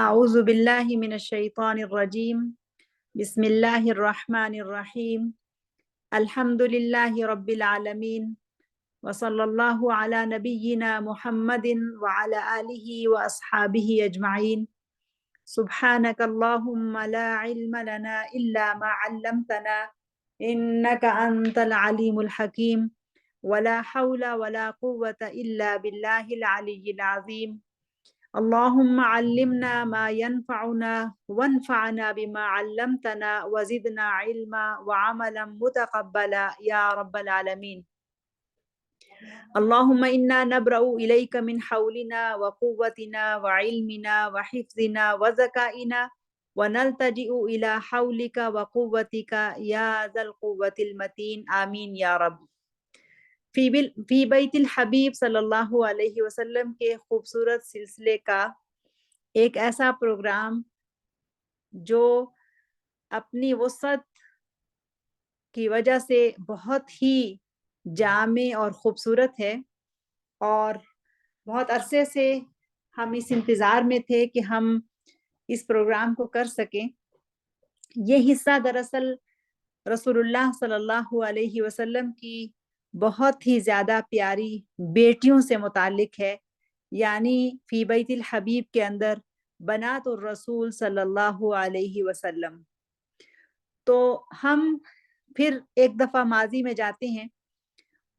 اعوذ باللہ من الشیطان الرجیم بسم اللہ الرحمن الرحیم الحمد للہ رب العالمین وصلی اللہ علی نبینا محمد وعلی آلہ واصحابہ اجمعین سبحانک اللہم لا علم لنا الا ما علمتنا انک انت العلیم الحکیم ولا حول ولا قوة الا باللہ العلی العظیم اللهم علمنا ما ينفعنا وانفعنا بما علمتنا وزدنا علما وعملا متقبلا يا رب العالمين اللهم إنا نبرأ إليك من حولنا وقوتنا وعلمنا وحفظنا وذكائنا ونلتجئ إلى حولك وقوتك يا ذا القوة المتين آمين يا رب۔ فی بیت الحبیب صلی اللہ علیہ وسلم کے خوبصورت سلسلے کا ایک ایسا پروگرام جو اپنی وسعت کی وجہ سے بہت ہی جامع اور خوبصورت ہے، اور بہت عرصے سے ہم اس انتظار میں تھے کہ ہم اس پروگرام کو کر سکیں۔ یہ حصہ دراصل رسول اللہ صلی اللہ علیہ وسلم کی بہت ہی زیادہ پیاری بیٹیوں سے متعلق ہے، یعنی فی بیت الحبیب کے اندر بنات الرسول صلی اللہ علیہ وسلم۔ تو ہم پھر ایک دفعہ ماضی میں جاتے ہیں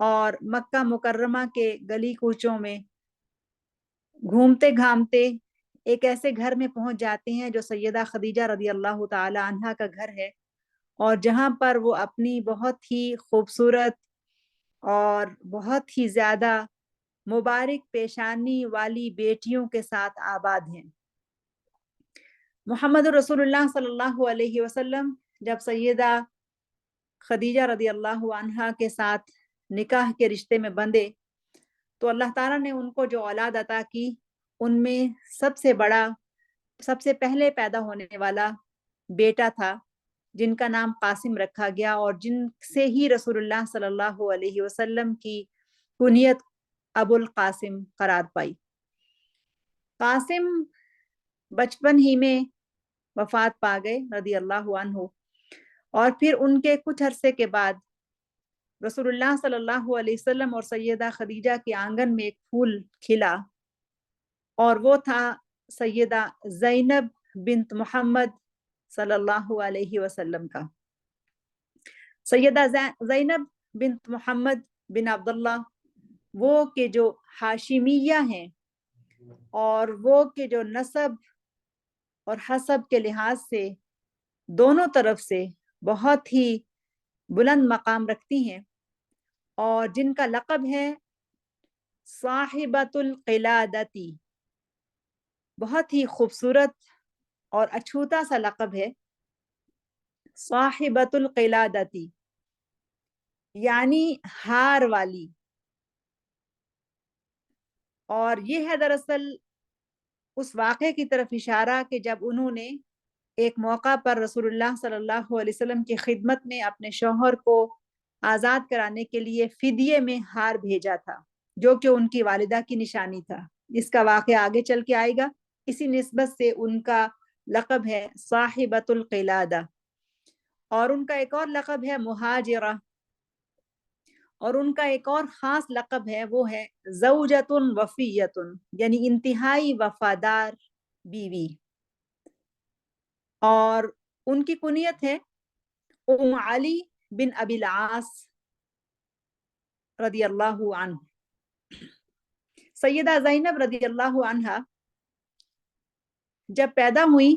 اور مکہ مکرمہ کے گلی کوچوں میں گھومتے گھامتے ایک ایسے گھر میں پہنچ جاتے ہیں جو سیدہ خدیجہ رضی اللہ تعالی عنہا کا گھر ہے، اور جہاں پر وہ اپنی بہت ہی خوبصورت اور بہت ہی زیادہ مبارک پیشانی والی بیٹیوں کے ساتھ آباد ہیں۔ محمد رسول اللہ صلی اللہ علیہ وسلم جب سیدہ خدیجہ رضی اللہ عنہا کے ساتھ نکاح کے رشتے میں بندھے تو اللہ تعالیٰ نے ان کو جو اولاد عطا کی، ان میں سب سے بڑا، سب سے پہلے پیدا ہونے والا بیٹا تھا جن کا نام قاسم رکھا گیا، اور جن سے ہی رسول اللہ صلی اللہ علیہ وسلم کی کنیت ابو القاسم قرار پائی۔ قاسم بچپن ہی میں وفات پا گئے رضی اللہ عنہ، اور پھر ان کے کچھ عرصے کے بعد رسول اللہ صلی اللہ علیہ وسلم اور سیدہ خدیجہ کے آنگن میں ایک پھول کھلا، اور وہ تھا سیدہ زینب بنت محمد صلی اللہ علیہ وسلم کا۔ سیدہ زینب بنت محمد بن عبداللہ وہ کہ جو ہاشمیہ ہیں، اور وہ کہ جو نسب اور حسب کے لحاظ سے دونوں طرف سے بہت ہی بلند مقام رکھتی ہیں، اور جن کا لقب ہے صاحبۃ القلادتی، بہت ہی خوبصورت اور اچھوتا سا لقب ہے صاحبۃ القلادتی، یعنی ہار والی۔ اور یہ ہے دراصل اس واقعے کی طرف اشارہ کہ جب انہوں نے ایک موقع پر رسول اللہ صلی اللہ علیہ وسلم کی خدمت میں اپنے شوہر کو آزاد کرانے کے لیے فدیے میں ہار بھیجا تھا، جو کہ ان کی والدہ کی نشانی تھا۔ اس کا واقعہ آگے چل کے آئے گا، اسی نسبت سے ان کا لقب ہے صاحبۃ القلادہ۔ اور ان کا ایک اور لقب ہے مہاجرہ، اور ان کا ایک اور خاص لقب ہے، وہ ہے زوجۃ وفیۃ، یعنی انتہائی وفادار بیوی۔ اور ان کی کنیت ہے ام علی بن ابی العاص رضی اللہ عنہ۔ سیدہ زینب رضی اللہ عنہا جب پیدا ہوئی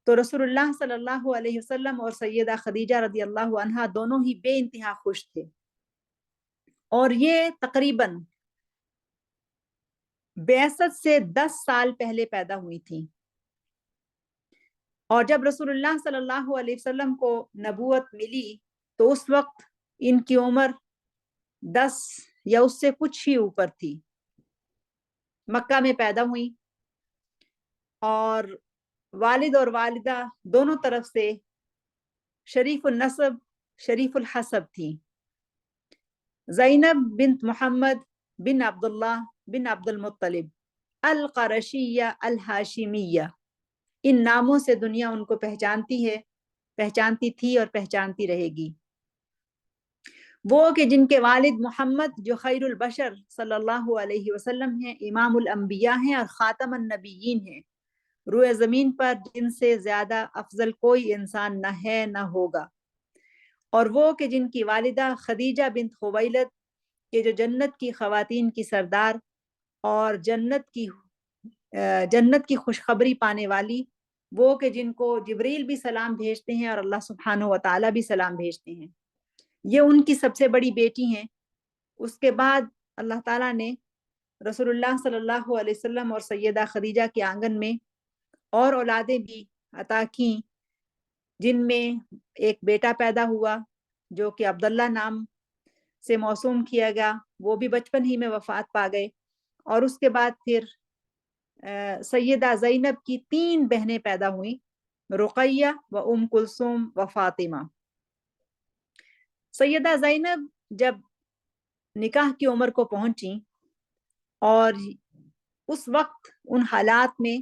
تو رسول اللہ صلی اللہ علیہ وسلم اور سیدہ خدیجہ رضی اللہ عنہا دونوں ہی بے انتہا خوش تھے، اور یہ تقریباً بعثت سے 10 سال پہلے پیدا ہوئی تھی۔ اور جب رسول اللہ صلی اللہ علیہ وسلم کو نبوت ملی تو اس وقت ان کی عمر 10 یا اس سے کچھ ہی اوپر تھی۔ مکہ میں پیدا ہوئی، اور والد اور والدہ دونوں طرف سے شریف النسب شریف الحسب تھی۔ زینب بنت محمد بن عبداللہ بن عبد المطلب، القرشیہ الہاشمیہ، ان ناموں سے دنیا ان کو پہچانتی ہے، پہچانتی تھی اور پہچانتی رہے گی۔ وہ کہ جن کے والد محمد جو خیر البشر صلی اللہ علیہ وسلم ہیں، امام الانبیاء ہیں اور خاتم النبیین ہیں، روئے زمین پر جن سے زیادہ افضل کوئی انسان نہ ہے نہ ہوگا۔ اور وہ کہ جن کی والدہ خدیجہ بنت خویلد کہ جو جنت کی خواتین کی سردار اور جنت کی خوشخبری پانے والی، وہ کہ جن کو جبریل بھی سلام بھیجتے ہیں اور اللہ سبحانہ و تعالیٰ بھی سلام بھیجتے ہیں، یہ ان کی سب سے بڑی بیٹی ہیں۔ اس کے بعد اللہ تعالیٰ نے رسول اللہ صلی اللہ علیہ وسلم اور سیدہ خدیجہ کے آنگن میں اور اولادیں بھی عطا کیں، جن میں ایک بیٹا پیدا ہوا جو کہ عبداللہ نام سے موسوم کیا گیا، وہ بھی بچپن ہی میں وفات پا گئے۔ اور اس کے بعد پھر سیدہ زینب کی 3 بہنیں پیدا ہوئیں، رقیہ و ام کلثوم و فاطمہ۔ سیدہ زینب جب نکاح کی عمر کو پہنچی اور اس وقت ان حالات میں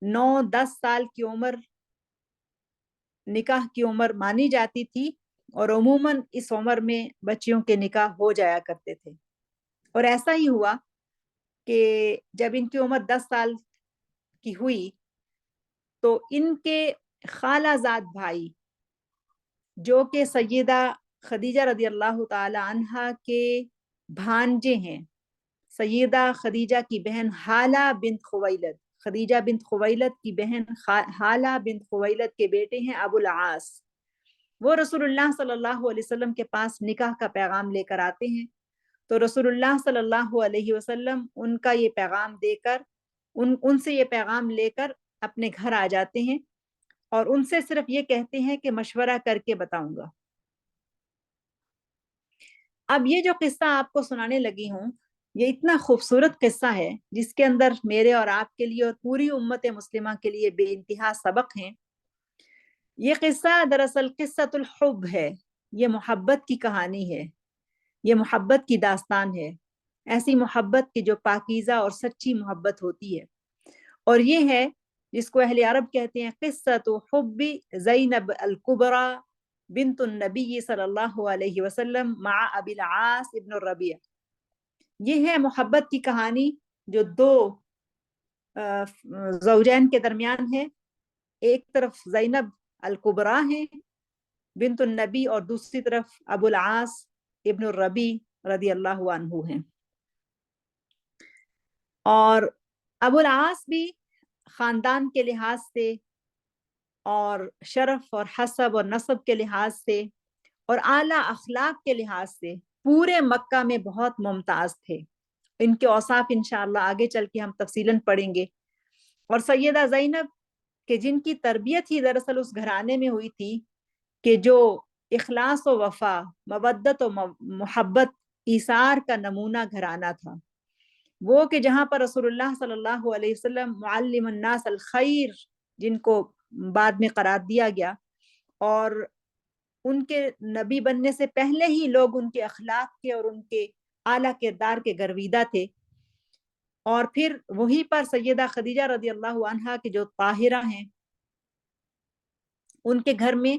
9-10 سال کی عمر نکاح کی عمر مانی جاتی تھی، اور عموماً اس عمر میں بچیوں کے نکاح ہو جایا کرتے تھے۔ اور ایسا ہی ہوا کہ جب ان کی عمر 10 سال کی ہوئی تو ان کے خالہ زاد بھائی جو کہ سیدہ خدیجہ رضی اللہ تعالی عنہا کے بھانجے ہیں، سیدہ خدیجہ کی بہن حالہ بنت خویلد، خدیجہ بنت خویلد کی بہن حالہ بنت خویلد کے بیٹے ہیں ابو العاص، وہ رسول اللہ صلی اللہ علیہ وسلم کے پاس نکاح کا پیغام لے کر آتے ہیں۔ تو رسول اللہ صلی اللہ علیہ وسلم ان کا یہ پیغام دے کر ان سے یہ پیغام لے کر اپنے گھر آ جاتے ہیں، اور ان سے صرف یہ کہتے ہیں کہ مشورہ کر کے بتاؤں گا۔ اب یہ جو قصہ آپ کو سنانے لگی ہوں، یہ اتنا خوبصورت قصہ ہے جس کے اندر میرے اور آپ کے لیے اور پوری امت مسلمہ کے لیے بے انتہا سبق ہیں۔ یہ قصہ دراصل قصۃ الحب ہے، یہ محبت کی کہانی ہے، یہ محبت کی داستان ہے، ایسی محبت کی جو پاکیزہ اور سچی محبت ہوتی ہے۔ اور یہ ہے جس کو اہل عرب کہتے ہیں قصۃ حب زینب الکبریٰ بنت النبی صلی اللہ علیہ وسلم مع ابی العاص ابن الربیع۔ یہ ہے محبت کی کہانی جو 2 زوجین کے درمیان ہے، ایک طرف زینب الکبریٰ ہیں بنت النبی اور دوسری طرف ابو العاص ابن الربیع رضی اللہ عنہ ہیں۔ اور ابو العاص بھی خاندان کے لحاظ سے اور شرف اور حسب اور نسب کے لحاظ سے اور اعلیٰ اخلاق کے لحاظ سے پورے مکہ میں بہت ممتاز تھے۔ ان کے اوصاف انشاءاللہ آگے چل کے ہم تفصیلاً پڑھیں گے۔ اور سیدہ زینب کہ جن کی تربیت ہی دراصل اس گھرانے میں ہوئی تھی کہ جو اخلاص و وفا، مودت و محبت، ایثار کا نمونہ گھرانہ تھا، وہ کہ جہاں پر رسول اللہ صلی اللہ علیہ وسلم معلم الناس الخیر جن کو بعد میں قرار دیا گیا، اور ان کے نبی بننے سے پہلے ہی لوگ ان کے اخلاق کے اور ان کے اعلیٰ کردار کے گرویدہ تھے۔ اور پھر وہیں پر سیدہ خدیجہ رضی اللہ عنہا کی جو طاہرہ ہیں، ان کے گھر میں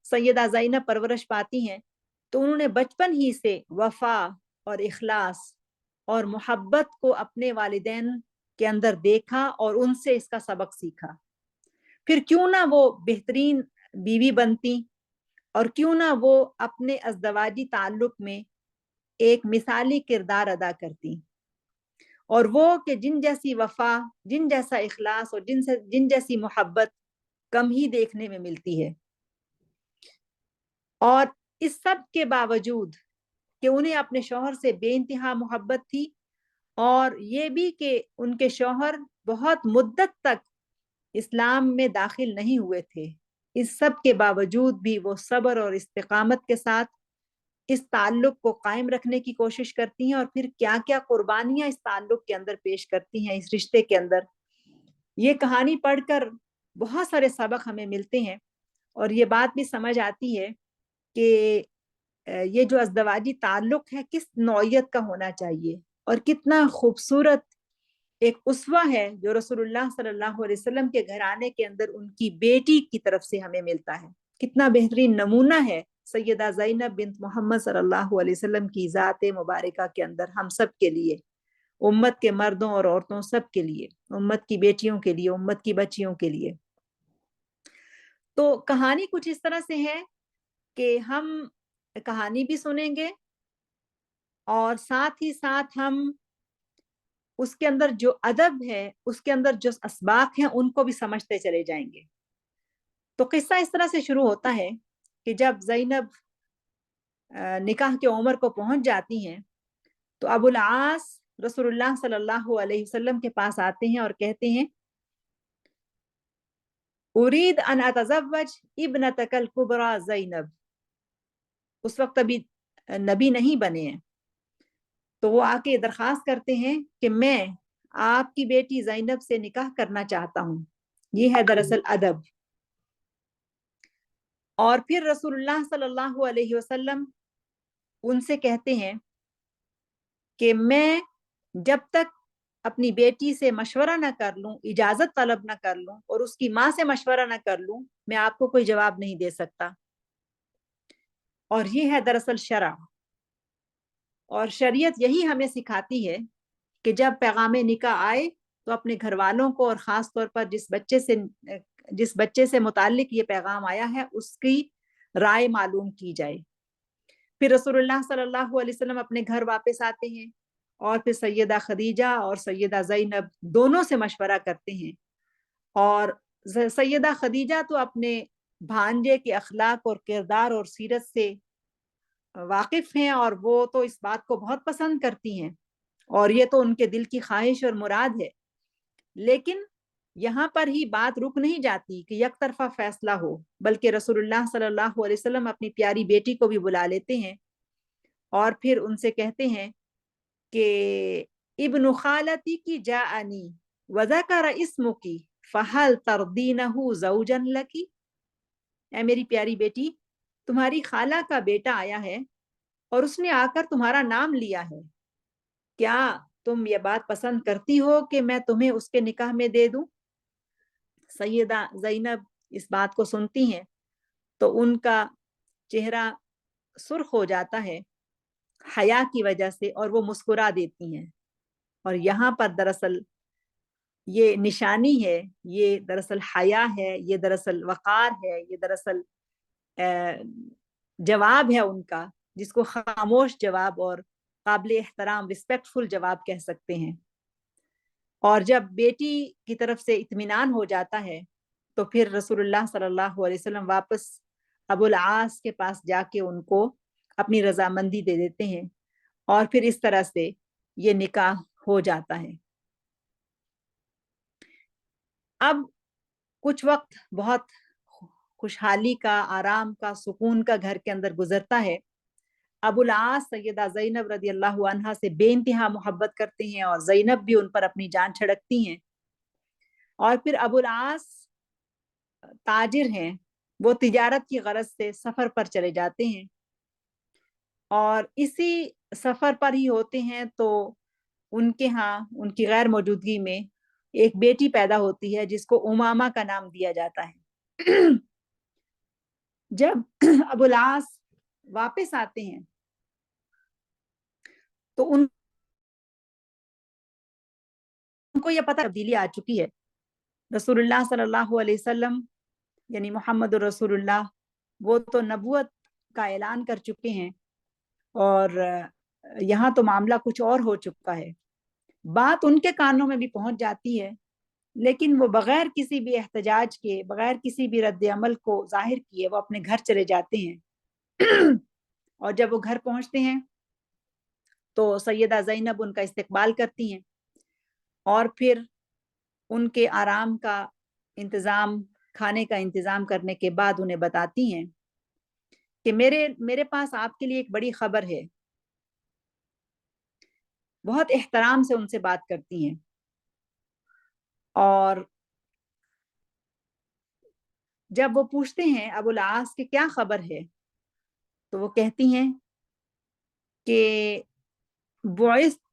سیدہ زینب پرورش پاتی ہیں، تو انہوں نے بچپن ہی سے وفا اور اخلاص اور محبت کو اپنے والدین کے اندر دیکھا اور ان سے اس کا سبق سیکھا۔ پھر کیوں نہ وہ بہترین بیوی بنتی اور کیوں نہ وہ اپنے ازدواجی تعلق میں ایک مثالی کردار ادا کرتی، اور وہ کہ جن جیسی وفا، جن جیسا اخلاص اور جن جیسی محبت کم ہی دیکھنے میں ملتی ہے۔ اور اس سب کے باوجود کہ انہیں اپنے شوہر سے بے انتہا محبت تھی، اور یہ بھی کہ ان کے شوہر بہت مدت تک اسلام میں داخل نہیں ہوئے تھے، اس سب کے باوجود بھی وہ صبر اور استقامت کے ساتھ اس تعلق کو قائم رکھنے کی کوشش کرتی ہیں، اور پھر کیا کیا قربانیاں اس تعلق کے اندر پیش کرتی ہیں، اس رشتے کے اندر۔ یہ کہانی پڑھ کر بہت سارے سبق ہمیں ملتے ہیں، اور یہ بات بھی سمجھ آتی ہے کہ یہ جو ازدواجی تعلق ہے کس نوعیت کا ہونا چاہیے اور کتنا خوبصورت ایک اسوہ ہے جو رسول اللہ صلی اللہ علیہ وسلم کے گھرانے کے اندر ان کی بیٹی کی طرف سے ہمیں ملتا ہے. کتنا بہترین نمونہ ہے سیدہ زینب بنت محمد صلی اللہ علیہ وسلم کی ذات مبارکہ کے اندر ہم سب کے لیے، امت کے مردوں اور عورتوں سب کے لیے، امت کی بیٹیوں کے لیے، امت کی بچیوں کے لیے. تو کہانی کچھ اس طرح سے ہے کہ ہم کہانی بھی سنیں گے اور ساتھ ہی ساتھ ہم اس کے اندر جو ادب ہے، اس کے اندر جو اسباق ہیں، ان کو بھی سمجھتے چلے جائیں گے. تو قصہ اس طرح سے شروع ہوتا ہے کہ جب زینب نکاح کی عمر کو پہنچ جاتی ہیں تو ابو العاص رسول اللہ صلی اللہ علیہ وسلم کے پاس آتے ہیں اور کہتے ہیں اريد ان اتزوج ابنتك الكبرى زینب. اس وقت ابھی نبی نہیں بنے ہیں، تو وہ آ کے درخواست کرتے ہیں کہ میں آپ کی بیٹی زینب سے نکاح کرنا چاہتا ہوں. یہ ہے دراصل ادب. اور پھر رسول اللہ صلی اللہ علیہ وسلم ان سے کہتے ہیں کہ میں جب تک اپنی بیٹی سے مشورہ نہ کر لوں، اجازت طلب نہ کر لوں اور اس کی ماں سے مشورہ نہ کر لوں، میں آپ کو کوئی جواب نہیں دے سکتا. اور یہ ہے دراصل شرع. اور شریعت یہی ہمیں سکھاتی ہے کہ جب پیغام نکاح آئے تو اپنے گھر والوں کو اور خاص طور پر جس بچے سے متعلق یہ پیغام آیا ہے اس کی رائے معلوم کی جائے. پھر رسول اللہ صلی اللہ علیہ وسلم اپنے گھر واپس آتے ہیں اور پھر سیدہ خدیجہ اور سیدہ زینب دونوں سے مشورہ کرتے ہیں. اور سیدہ خدیجہ تو اپنے بھانجے کے اخلاق اور کردار اور سیرت سے واقف ہیں اور وہ تو اس بات کو بہت پسند کرتی ہیں اور یہ تو ان کے دل کی خواہش اور مراد ہے. لیکن یہاں پر ہی بات رک نہیں جاتی کہ یک طرفہ فیصلہ ہو، بلکہ رسول اللہ صلی اللہ علیہ وسلم اپنی پیاری بیٹی کو بھی بلا لیتے ہیں اور پھر ان سے کہتے ہیں کہ ابن خالتی کی جاءنی وذکر اسمکی فہل ترضینہ زوجا لکی. اے میری پیاری بیٹی، تمہاری خالہ کا بیٹا آیا ہے اور اس نے آ کر تمہارا نام لیا ہے، کیا تم یہ بات پسند کرتی ہو کہ میں تمہیں اس کے نکاح میں دے دوں؟ سیدہ زینب اس بات کو سنتی ہیں تو ان کا چہرہ سرخ ہو جاتا ہے حیا کی وجہ سے اور وہ مسکرا دیتی ہیں. اور یہاں پر دراصل یہ نشانی ہے، یہ دراصل حیا ہے، یہ دراصل وقار ہے، یہ دراصل جواب ہے ان کا، جس کو خاموش جواب اور قابل احترام رسپیکٹفل جواب کہہ سکتے ہیں. اور جب بیٹی کی طرف سے اطمینان ہو جاتا ہے تو پھر رسول اللہ صلی اللہ علیہ وسلم واپس ابو العاص کے پاس جا کے ان کو اپنی رضامندی دے دیتے ہیں اور پھر اس طرح سے یہ نکاح ہو جاتا ہے. اب کچھ وقت بہت خوشحالی کا، آرام کا، سکون کا گھر کے اندر گزرتا ہے. ابو العاص سیدہ زینب رضی اللہ عنہا سے بے انتہا محبت کرتے ہیں اور زینب بھی ان پر اپنی جان چھڑکتی ہیں. اور پھر ابو العاص تاجر ہیں، وہ تجارت کی غرض سے سفر پر چلے جاتے ہیں اور اسی سفر پر ہی ہوتے ہیں تو ان کے ہاں ان کی غیر موجودگی میں ایک بیٹی پیدا ہوتی ہے جس کو امامہ کا نام دیا جاتا ہے. جب ابو العاص واپس آتے ہیں تو ان کو یہ پتہ تبدیلی آ چکی ہے. رسول اللہ صلی اللہ علیہ وسلم یعنی محمد رسول اللہ وہ تو نبوت کا اعلان کر چکے ہیں اور یہاں تو معاملہ کچھ اور ہو چکا ہے. بات ان کے کانوں میں بھی پہنچ جاتی ہے لیکن وہ بغیر کسی بھی احتجاج کے، بغیر کسی بھی رد عمل کو ظاہر کیے وہ اپنے گھر چلے جاتے ہیں. اور جب وہ گھر پہنچتے ہیں تو سیدہ زینب ان کا استقبال کرتی ہیں اور پھر ان کے آرام کا انتظام، کھانے کا انتظام کرنے کے بعد انہیں بتاتی ہیں کہ میرے پاس آپ کے لیے ایک بڑی خبر ہے. بہت احترام سے ان سے بات کرتی ہیں اور جب وہ پوچھتے ہیں ابو العاص کہ کیا خبر ہے تو وہ کہتی ہیں کہ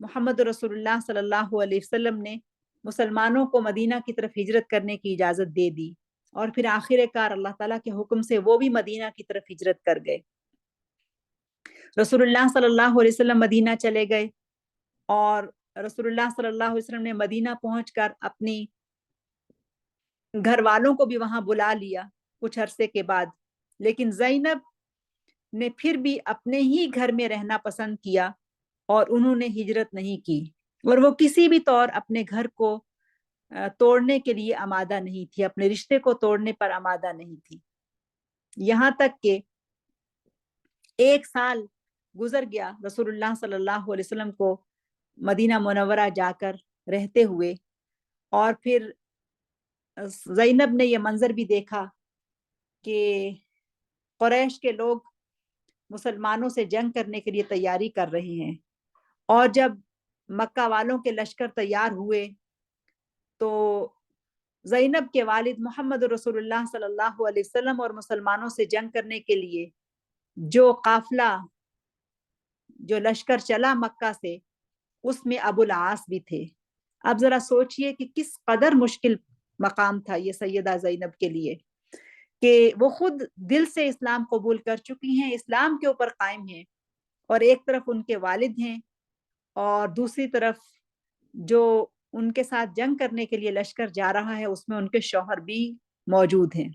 محمد رسول اللہ صلی اللہ علیہ وسلم نے مسلمانوں کو مدینہ کی طرف ہجرت کرنے کی اجازت دے دی، اور پھر آخر کار اللہ تعالیٰ کے حکم سے وہ بھی مدینہ کی طرف ہجرت کر گئے۔ رسول اللہ صلی اللہ علیہ وسلم مدینہ چلے گئے، اور رسول اللہ صلی اللہ علیہ وسلم نے مدینہ پہنچ کر اپنی گھر والوں کو بھی وہاں بلا لیا کچھ عرصے کے بعد، لیکن زینب نے پھر بھی اپنے ہی گھر میں رہنا پسند کیا اور انہوں نے ہجرت نہیں کی، اور وہ کسی بھی طور اپنے گھر کو توڑنے کے لیے آمادہ نہیں تھی، اپنے رشتے کو توڑنے پر آمادہ نہیں تھی۔ یہاں تک کہ 1 سال گزر گیا رسول اللہ صلی اللہ علیہ وسلم کو مدینہ منورہ جا کر رہتے ہوئے، اور پھر زینب نے یہ منظر بھی دیکھا کہ قریش کے لوگ مسلمانوں سے جنگ کرنے کے لیے تیاری کر رہے ہیں، اور جب مکہ والوں کے لشکر تیار ہوئے تو زینب کے والد محمد رسول اللہ صلی اللہ علیہ وسلم اور مسلمانوں سے جنگ کرنے کے لیے جو قافلہ، جو لشکر چلا مکہ سے، اس میں ابو العاص بھی تھے۔ اب ذرا سوچئے کہ کس قدر مشکل مقام تھا یہ سیدہ زینب کے لیے، کہ وہ خود دل سے اسلام قبول کر چکی ہیں، اسلام کے اوپر قائم ہیں، اور ایک طرف ان کے والد ہیں، اور دوسری طرف جو ان کے ساتھ جنگ کرنے کے لیے لشکر جا رہا ہے اس میں ان کے شوہر بھی موجود ہیں۔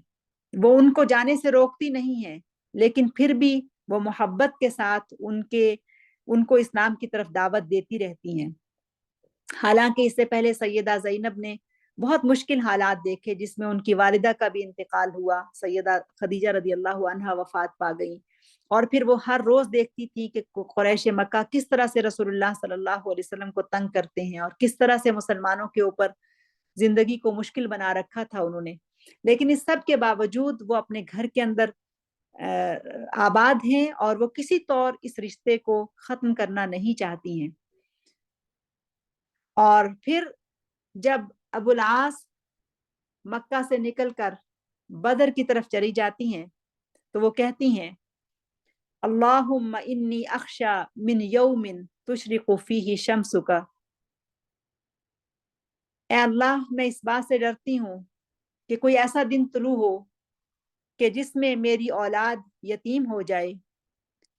وہ ان کو جانے سے روکتی نہیں ہیں، لیکن پھر بھی وہ محبت کے ساتھ ان کو اسلام کی طرف دعوت دیتی رہتی ہیں۔ حالانکہ اس سے پہلے سیدہ زینب نے بہت مشکل حالات دیکھے، جس میں ان کی والدہ کا بھی انتقال ہوا، سیدہ خدیجہ رضی اللہ عنہا وفات پا گئیں، اور پھر وہ ہر روز دیکھتی تھی کہ قریش مکہ کس طرح سے رسول اللہ صلی اللہ علیہ وسلم کو تنگ کرتے ہیں، اور کس طرح سے مسلمانوں کے اوپر زندگی کو مشکل بنا رکھا تھا انہوں نے۔ لیکن اس سب کے باوجود وہ اپنے گھر کے اندر آباد ہیں، اور وہ کسی طور اس رشتے کو ختم کرنا نہیں چاہتی ہیں۔ اور پھر جب ابو العاص مکہ سے نکل کر بدر کی طرف چلی جاتی ہیں تو وہ کہتی ہیں اللہم انی اخشا من یوم تشرق فیہ شمسک، اے اللہ میں اس بات سے ڈرتی ہوں کہ کوئی ایسا دن طلوع ہو کہ جس میں میری اولاد یتیم ہو جائے،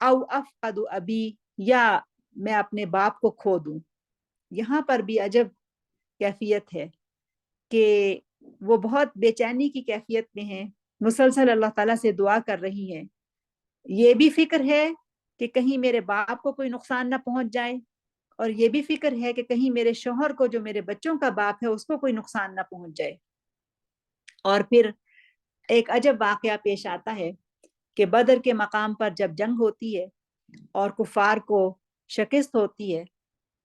او افقد ابی، یا میں اپنے باپ کو کھو دوں۔ یہاں پر بھی عجب کیفیت ہے کہ وہ بہت بے چینی کی کیفیت میں ہیں، مسلسل اللہ تعالیٰ سے دعا کر رہی ہیں، یہ بھی فکر ہے کہ کہیں میرے باپ کو کوئی نقصان نہ پہنچ جائے، اور یہ بھی فکر ہے کہ کہیں میرے شوہر کو جو میرے بچوں کا باپ ہے اس کو کوئی نقصان نہ پہنچ جائے۔ اور پھر ایک عجب واقعہ پیش آتا ہے کہ بدر کے مقام پر جب جنگ ہوتی ہے اور کفار کو شکست ہوتی ہے،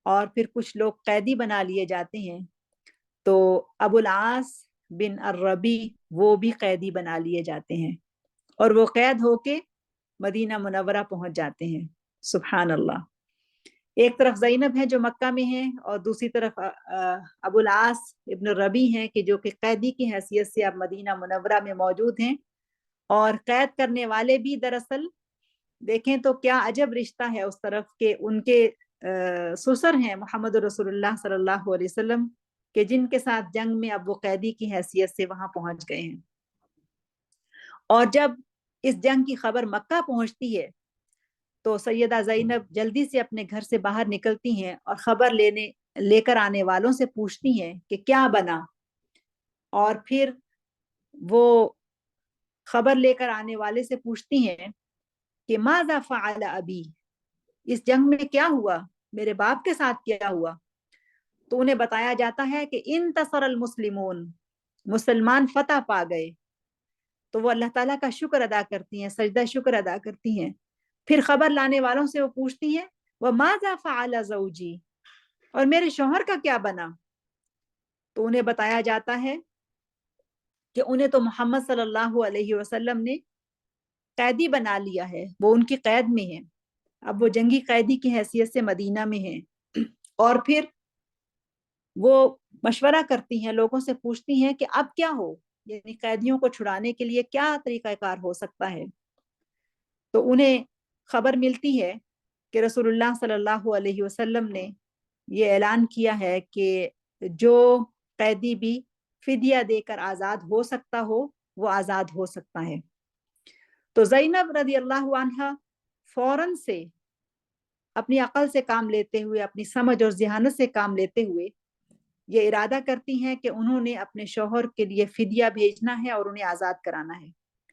اور پھر کچھ لوگ قیدی بنا لیے جاتے ہیں، تو ابو العاص بن الربی وہ بھی قیدی بنا لیے جاتے ہیں، اور وہ قید ہو کے مدینہ منورہ پہنچ جاتے ہیں۔ سبحان اللہ، ایک طرف زینب ہے جو مکہ میں ہیں، اور دوسری طرف ابو العاص ابن الربی ہیں کہ جو کہ قیدی کی حیثیت سے اب مدینہ منورہ میں موجود ہیں، اور قید کرنے والے بھی دراصل دیکھیں تو کیا عجب رشتہ ہے اس طرف کہ ان کے سسر ہیں محمد رسول اللہ صلی اللہ علیہ وسلم، کہ جن کے ساتھ جنگ میں اب وہ قیدی کی حیثیت سے وہاں پہنچ گئے ہیں۔ اور جب اس جنگ کی خبر مکہ پہنچتی ہے تو سیدہ زینب جلدی سے اپنے گھر سے باہر نکلتی ہیں اور خبر لے کر آنے والوں سے پوچھتی ہیں کہ کیا بنا، اور پھر وہ خبر لے کر آنے والے سے پوچھتی ہیں کہ ماذا فعل ابی، اس جنگ میں کیا ہوا، میرے باپ کے ساتھ کیا ہوا؟ تو انہیں بتایا جاتا ہے کہ انتصر المسلمون، مسلمان فتح پا گئے۔ تو وہ اللہ تعالیٰ کا شکر ادا کرتی ہیں، سجدہ شکر ادا کرتی ہیں۔ پھر خبر لانے والوں سے وہ پوچھتی ہیں وَمَاذَا فَعَلَ زَوْجِي، اور میرے شوہر کا کیا بنا؟ تو انہیں بتایا جاتا ہے کہ انہیں تو محمد صلی اللہ علیہ وسلم نے قیدی بنا لیا ہے، وہ ان کی قید میں ہیں، اب وہ جنگی قیدی کی حیثیت سے مدینہ میں ہیں۔ اور پھر وہ مشورہ کرتی ہیں، لوگوں سے پوچھتی ہیں کہ اب کیا ہو، یعنی قیدیوں کو چھڑانے کے لیے کیا طریقہ کار ہو سکتا ہے؟ تو انہیں خبر ملتی ہے کہ رسول اللہ صلی اللہ علیہ وسلم نے یہ اعلان کیا ہے کہ جو قیدی بھی فدیہ دے کر آزاد ہو سکتا ہو وہ آزاد ہو سکتا ہے۔ تو زینب رضی اللہ عنہا فوراً سے اپنی عقل سے کام لیتے ہوئے، اپنی سمجھ اور ذہانت سے کام لیتے ہوئے یہ ارادہ کرتی ہیں کہ انہوں نے اپنے شوہر کے لیے فدیہ بھیجنا ہے اور انہیں آزاد کرانا ہے۔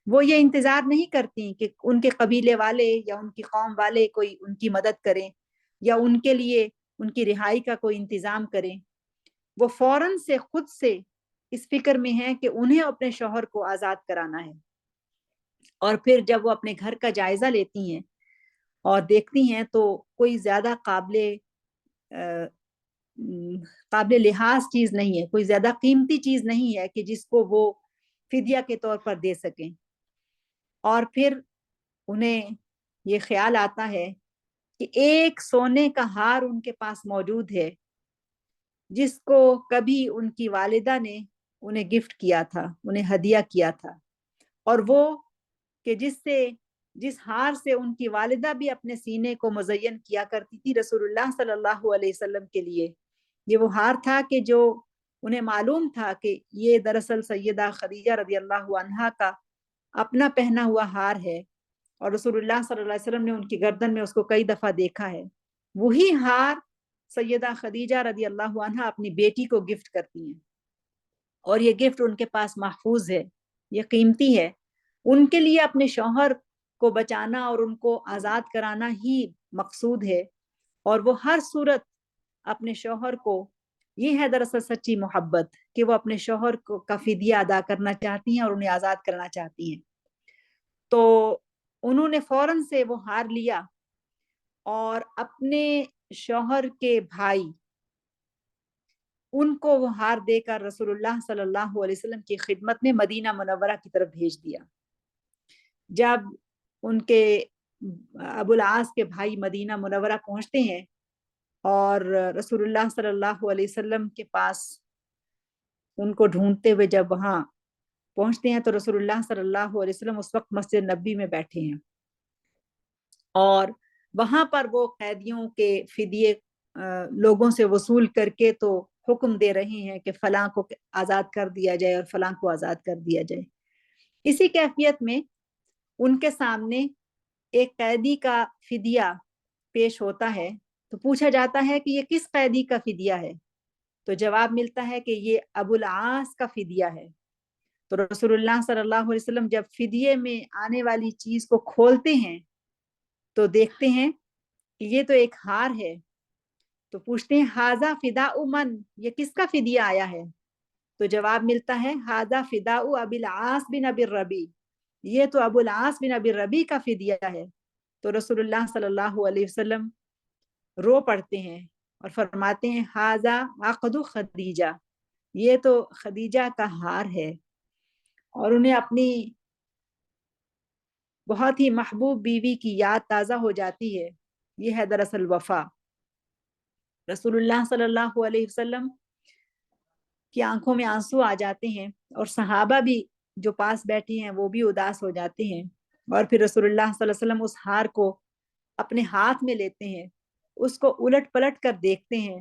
وہ یہ انتظار نہیں کرتی کہ ان کے قبیلے والے یا ان کی قوم والے کوئی ان کی مدد کریں یا ان کے لیے ان کی رہائی کا کوئی انتظام کریں۔ وہ فوراً سے خود سے اس فکر میں ہیں کہ انہیں اپنے شوہر کو آزاد کرانا ہے۔ اور پھر جب وہ اپنے گھر کا جائزہ لیتی ہیں اور دیکھتی ہیں تو کوئی زیادہ قابل لحاظ چیز نہیں ہے، کوئی زیادہ قیمتی چیز نہیں ہے کہ جس کو وہ فدیہ کے طور پر دے سکیں۔ اور پھر انہیں یہ خیال آتا ہے کہ ایک سونے کا ہار ان کے پاس موجود ہے جس کو کبھی ان کی والدہ نے انہیں گفٹ کیا تھا، انہیں ہدیہ کیا تھا، اور وہ کہ جس ہار سے ان کی والدہ بھی اپنے سینے کو مزین کیا کرتی تھی رسول اللہ صلی اللہ علیہ وسلم کے لیے۔ یہ وہ ہار تھا کہ جو انہیں معلوم تھا کہ یہ دراصل سیدہ خدیجہ رضی اللہ عنہا کا اپنا پہنا ہوا ہار ہے، اور رسول اللہ صلی اللہ علیہ وسلم نے ان کی گردن میں اس کو کئی دفعہ دیکھا ہے۔ وہی ہار سیدہ خدیجہ رضی اللہ عنہا اپنی بیٹی کو گفٹ کرتی ہیں، اور یہ گفٹ ان کے پاس محفوظ ہے، یہ قیمتی ہے۔ ان کے لیے اپنے شوہر کو بچانا اور ان کو آزاد کرانا ہی مقصود ہے، اور وہ ہر صورت اپنے شوہر کو، یہ ہے دراصل سچی محبت کہ وہ اپنے شوہر کو کا فدیہ ادا کرنا چاہتی ہیں اور انہیں آزاد کرنا چاہتی ہیں۔ تو انہوں نے فوراً سے وہ ہار لیا اور اپنے شوہر کے بھائی ان کو وہ ہار دے کر رسول اللہ صلی اللہ علیہ وسلم کی خدمت میں مدینہ منورہ کی طرف بھیج دیا۔ جب ان کے ابو العاص کے بھائی مدینہ منورہ پہنچتے ہیں اور رسول اللہ صلی اللہ علیہ وسلم کے پاس ان کو ڈھونڈتے ہوئے جب وہاں پہنچتے ہیں تو رسول اللہ صلی اللہ علیہ وسلم اس وقت مسجد نبی میں بیٹھے ہیں، اور وہاں پر وہ قیدیوں کے فدیے لوگوں سے وصول کر کے تو حکم دے رہے ہیں کہ فلاں کو آزاد کر دیا جائے اور فلاں کو آزاد کر دیا جائے۔ اسی کیفیت میں ان کے سامنے ایک قیدی کا فدیہ پیش ہوتا ہے، تو پوچھا جاتا ہے کہ یہ کس قیدی کا فدیہ ہے؟ تو جواب ملتا ہے کہ یہ ابو العاص کا فدیہ ہے۔ تو رسول اللہ صلی اللہ علیہ وسلم جب فدیے میں آنے والی چیز کو کھولتے ہیں تو دیکھتے ہیں کہ یہ تو ایک ہار ہے، تو پوچھتے ہیں ہاذا فداء من، یہ کس کا فدیہ آیا ہے؟ تو جواب ملتا ہے ہاذا فداء ابی العاص بن ابی الربیع، یہ تو ابو العاص بن ابی الربیع کا فدیہ ہے۔ تو رسول اللہ صلی اللہ علیہ وسلم رو پڑتے ہیں اور فرماتے ہیں ہاذا عقد خدیجہ، یہ تو خدیجہ کا ہار ہے، اور انہیں اپنی بہت ہی محبوب بیوی کی یاد تازہ ہو جاتی ہے۔ یہ ہے دراصل وفا۔ رسول اللہ صلی اللہ علیہ وسلم کی آنکھوں میں آنسو آ جاتے ہیں، اور صحابہ بھی جو پاس بیٹھے ہیں وہ بھی اداس ہو جاتے ہیں، اور پھر رسول اللہ صلی اللہ علیہ وسلم اس ہار کو اپنے ہاتھ میں لیتے ہیں، اس کو الٹ پلٹ کر دیکھتے ہیں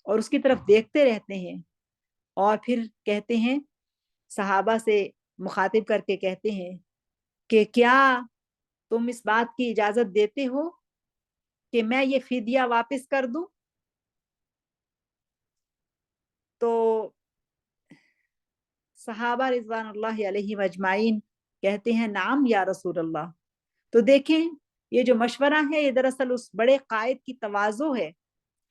اور اس کی طرف دیکھتے رہتے ہیں، اور پھر کہتے ہیں، صحابہ سے مخاطب کر کے کہتے ہیں کہ کیا تم اس بات کی اجازت دیتے ہو کہ میں یہ فدیہ واپس کر دوں؟ تو صحابہ رضوان اللہ علیہ اجمعین کہتے ہیں نعم یا رسول اللہ۔ تو دیکھیں یہ جو مشورہ ہے یہ دراصل اس بڑے قائد کی تواضع ہے،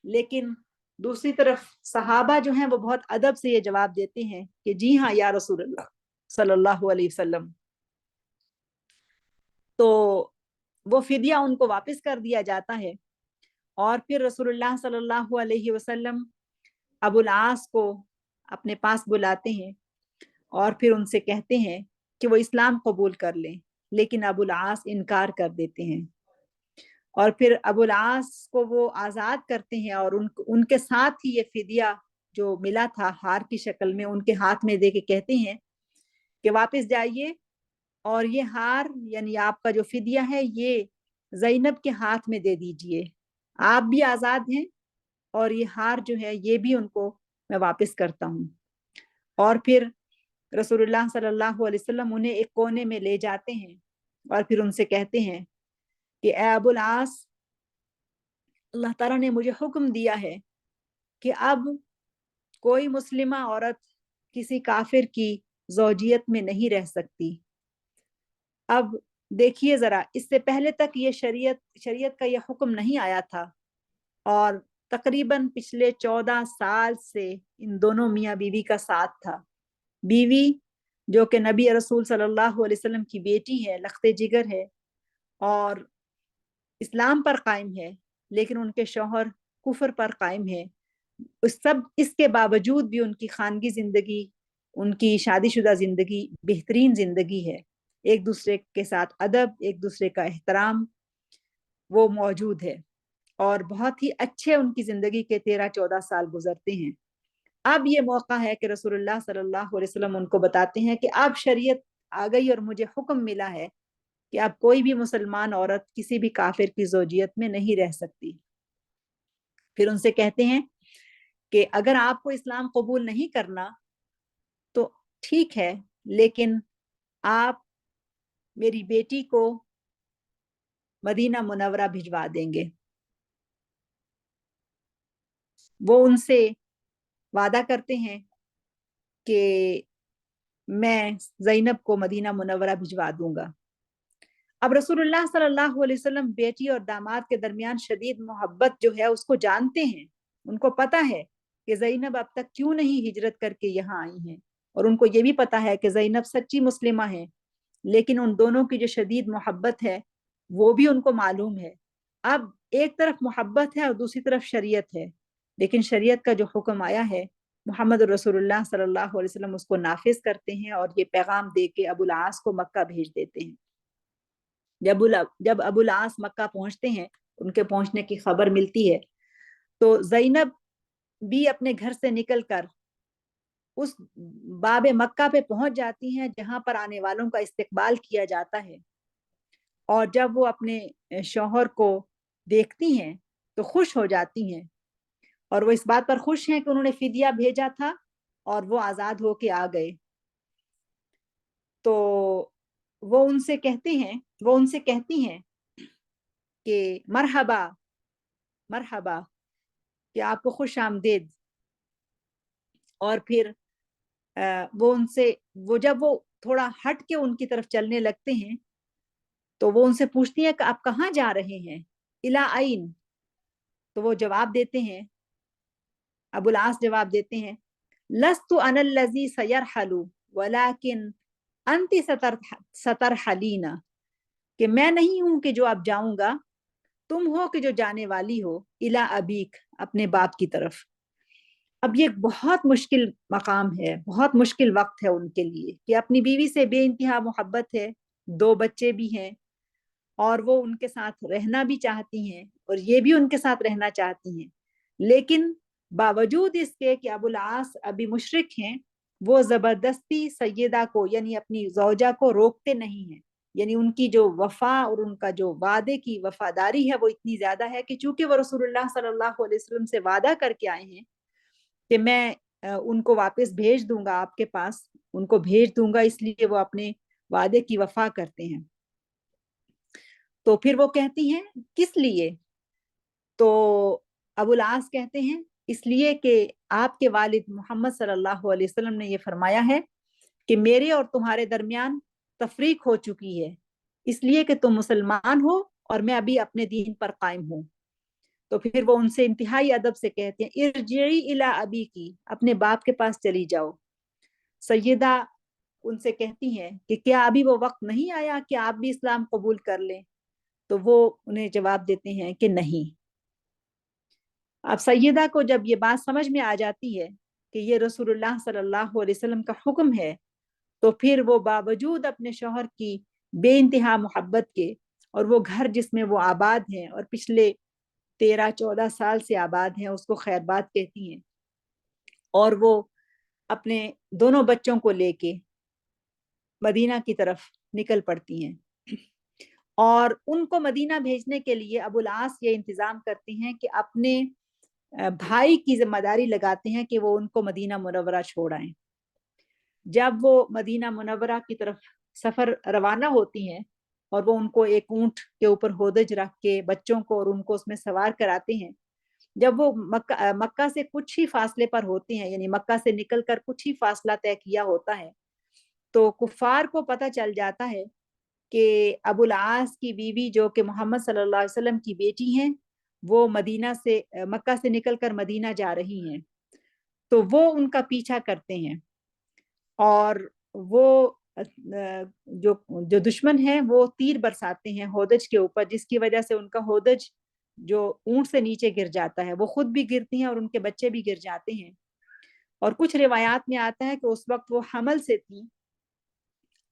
لیکن دوسری طرف صحابہ جو ہیں وہ بہت ادب سے یہ جواب دیتے ہیں کہ جی ہاں یا رسول اللہ صلی اللہ علیہ وسلم۔ تو وہ فدیہ ان کو واپس کر دیا جاتا ہے، اور پھر رسول اللہ صلی اللہ علیہ وسلم ابو العاص کو اپنے پاس بلاتے ہیں اور پھر ان سے کہتے ہیں کہ وہ اسلام قبول کر لیں، لیکن ابو العاص انکار کر دیتے ہیں، اور پھر ابو العاص کو وہ آزاد کرتے ہیں، اور ان کے ساتھ ہی یہ فدیہ جو ملا تھا ہار کی شکل میں ان کے ہاتھ میں دے کے کہتے ہیں کہ واپس جائیے اور یہ ہار یعنی آپ کا جو فدیہ ہے یہ زینب کے ہاتھ میں دے دیجئے، آپ بھی آزاد ہیں اور یہ ہار جو ہے یہ بھی ان کو میں واپس کرتا ہوں. اور پھر رسول اللہ صلی اللہ علیہ وسلم انہیں ایک کونے میں لے جاتے ہیں اور پھر ان سے کہتے ہیں کہ اے ابو العاص، اللہ تعالیٰ نے مجھے حکم دیا ہے کہ اب کوئی مسلمہ عورت کسی کافر کی زوجیت میں نہیں رہ سکتی. اب دیکھیے ذرا، اس سے پہلے تک یہ شریعت کا یہ حکم نہیں آیا تھا، اور تقریباً پچھلے 14 سال سے ان دونوں میاں بیوی کا ساتھ تھا. بیوی جو کہ نبی رسول صلی اللہ علیہ وسلم کی بیٹی ہے، لخت جگر ہے اور اسلام پر قائم ہے، لیکن ان کے شوہر کفر پر قائم ہے. اس کے باوجود بھی ان کی خانگی زندگی، ان کی شادی شدہ زندگی بہترین زندگی ہے. ایک دوسرے کے ساتھ ادب، ایک دوسرے کا احترام وہ موجود ہے، اور بہت ہی اچھے ان کی زندگی کے 13-14 سال گزرتے ہیں. اب یہ موقع ہے کہ رسول اللہ صلی اللہ علیہ وسلم ان کو بتاتے ہیں کہ اب شریعت آ گئی اور مجھے حکم ملا ہے کہ اب کوئی بھی مسلمان عورت کسی بھی کافر کی زوجیت میں نہیں رہ سکتی. پھر ان سے کہتے ہیں کہ اگر آپ کو اسلام قبول نہیں کرنا تو ٹھیک ہے، لیکن آپ میری بیٹی کو مدینہ منورہ بھجوا دیں گے. وہ ان سے وعدہ کرتے ہیں کہ میں زینب کو مدینہ منورہ بھجوا دوں گا. اب رسول اللہ صلی اللہ علیہ وسلم بیٹی اور داماد کے درمیان شدید محبت جو ہے اس کو جانتے ہیں. ان کو پتا ہے کہ زینب اب تک کیوں نہیں ہجرت کر کے یہاں آئی ہیں، اور ان کو یہ بھی پتا ہے کہ زینب سچی مسلمہ ہے، لیکن ان دونوں کی جو شدید محبت ہے وہ بھی ان کو معلوم ہے. اب ایک طرف محبت ہے اور دوسری طرف شریعت ہے، لیکن شریعت کا جو حکم آیا ہے محمد رسول اللہ صلی اللہ علیہ وسلم اس کو نافذ کرتے ہیں اور یہ پیغام دے کے ابو العاص کو مکہ بھیج دیتے ہیں. جب ابو العاص مکہ پہنچتے ہیں، ان کے پہنچنے کی خبر ملتی ہے، تو زینب بھی اپنے گھر سے نکل کر اس باب مکہ پہ پہنچ جاتی ہیں جہاں پر آنے والوں کا استقبال کیا جاتا ہے. اور جب وہ اپنے شوہر کو دیکھتی ہیں تو خوش ہو جاتی ہیں، اور وہ اس بات پر خوش ہیں کہ انہوں نے فدیہ بھیجا تھا اور وہ آزاد ہو کے آ گئے. تو وہ ان سے کہتی ہیں کہ مرحبا مرحبا، کہ آپ کو خوش آمدید. اور پھر وہ جب وہ تھوڑا ہٹ کے ان کی طرف چلنے لگتے ہیں تو وہ ان سے پوچھتی ہیں کہ آپ کہاں جا رہے ہیں، الا عین. تو وہ جواب دیتے ہیں، ابو العاص جواب دیتے ہیں، لست انا الذی سیرحل ولکن انت سترحلین، کہ میں نہیں ہوں کہ جو اب جاؤں گا، تم ہو کہ جو جانے والی ہو، الا ابیک، اپنے باپ کی طرف. اب یہ بہت مشکل مقام ہے، بہت مشکل وقت ہے ان کے لیے کہ اپنی بیوی سے بے انتہا محبت ہے، 2 بچے بھی ہیں، اور وہ ان کے ساتھ رہنا بھی چاہتی ہیں اور یہ بھی ان کے ساتھ رہنا چاہتی ہیں، لیکن باوجود اس کے کہ ابو العاص ابھی مشرک ہیں، وہ زبردستی سیدہ کو یعنی اپنی زوجہ کو روکتے نہیں ہیں. یعنی ان کی جو وفا اور ان کا جو وعدے کی وفاداری ہے وہ اتنی زیادہ ہے کہ چونکہ وہ رسول اللہ صلی اللہ علیہ وسلم سے وعدہ کر کے آئے ہیں کہ میں ان کو واپس بھیج دوں گا آپ کے پاس، ان کو بھیج دوں گا، اس لیے وہ اپنے وعدے کی وفا کرتے ہیں. تو پھر وہ کہتی ہیں کس لیے؟ تو ابو العاص کہتے ہیں اس لیے کہ آپ کے والد محمد صلی اللہ علیہ وسلم نے یہ فرمایا ہے کہ میرے اور تمہارے درمیان تفریق ہو چکی ہے، اس لیے کہ تم مسلمان ہو اور میں ابھی اپنے دین پر قائم ہوں. تو پھر وہ ان سے انتہائی ادب سے کہتے ہیں ارجعی الی ابی کی، اپنے باپ کے پاس چلی جاؤ. سیدہ ان سے کہتی ہیں کہ کیا ابھی وہ وقت نہیں آیا کہ آپ بھی اسلام قبول کر لیں؟ تو وہ انہیں جواب دیتے ہیں کہ نہیں. اب سیدہ کو جب یہ بات سمجھ میں آ جاتی ہے کہ یہ رسول اللہ صلی اللہ علیہ وسلم کا حکم ہے، تو پھر وہ باوجود اپنے شوہر کی بے انتہا محبت کے، اور وہ گھر جس میں وہ آباد ہیں اور پچھلے 13-14 سال سے آباد ہیں اس کو خیر بات کہتی ہیں، اور وہ اپنے دونوں بچوں کو لے کے مدینہ کی طرف نکل پڑتی ہیں. اور ان کو مدینہ بھیجنے کے لیے ابو العاص یہ انتظام کرتے ہیں کہ اپنے بھائی کی ذمہ داری لگاتے ہیں کہ وہ ان کو مدینہ منورہ چھوڑ آئیں۔ جب وہ مدینہ منورہ کی طرف سفر روانہ ہوتی ہیں اور وہ ان کو ایک اونٹ کے اوپر ہودج رکھ کے بچوں کو اور ان کو اس میں سوار کراتے ہیں، جب وہ مکہ سے کچھ ہی فاصلے پر ہوتے ہیں، یعنی مکہ سے نکل کر کچھ ہی فاصلہ طے کیا ہوتا ہے، تو کفار کو پتہ چل جاتا ہے کہ ابو العاص کی بیوی جو کہ محمد صلی اللہ علیہ وسلم کی بیٹی ہیں، وہ مکہ سے نکل کر مدینہ جا رہی ہیں۔ تو وہ ان کا پیچھا کرتے ہیں، اور وہ جو جو دشمن ہیں وہ تیر برساتے ہیں ہودج کے اوپر، جس کی وجہ سے ان کا ہودج جو اونٹ سے نیچے گر جاتا ہے، وہ خود بھی گرتی ہیں اور ان کے بچے بھی گر جاتے ہیں۔ اور کچھ روایات میں آتا ہے کہ اس وقت وہ حمل سے تھی،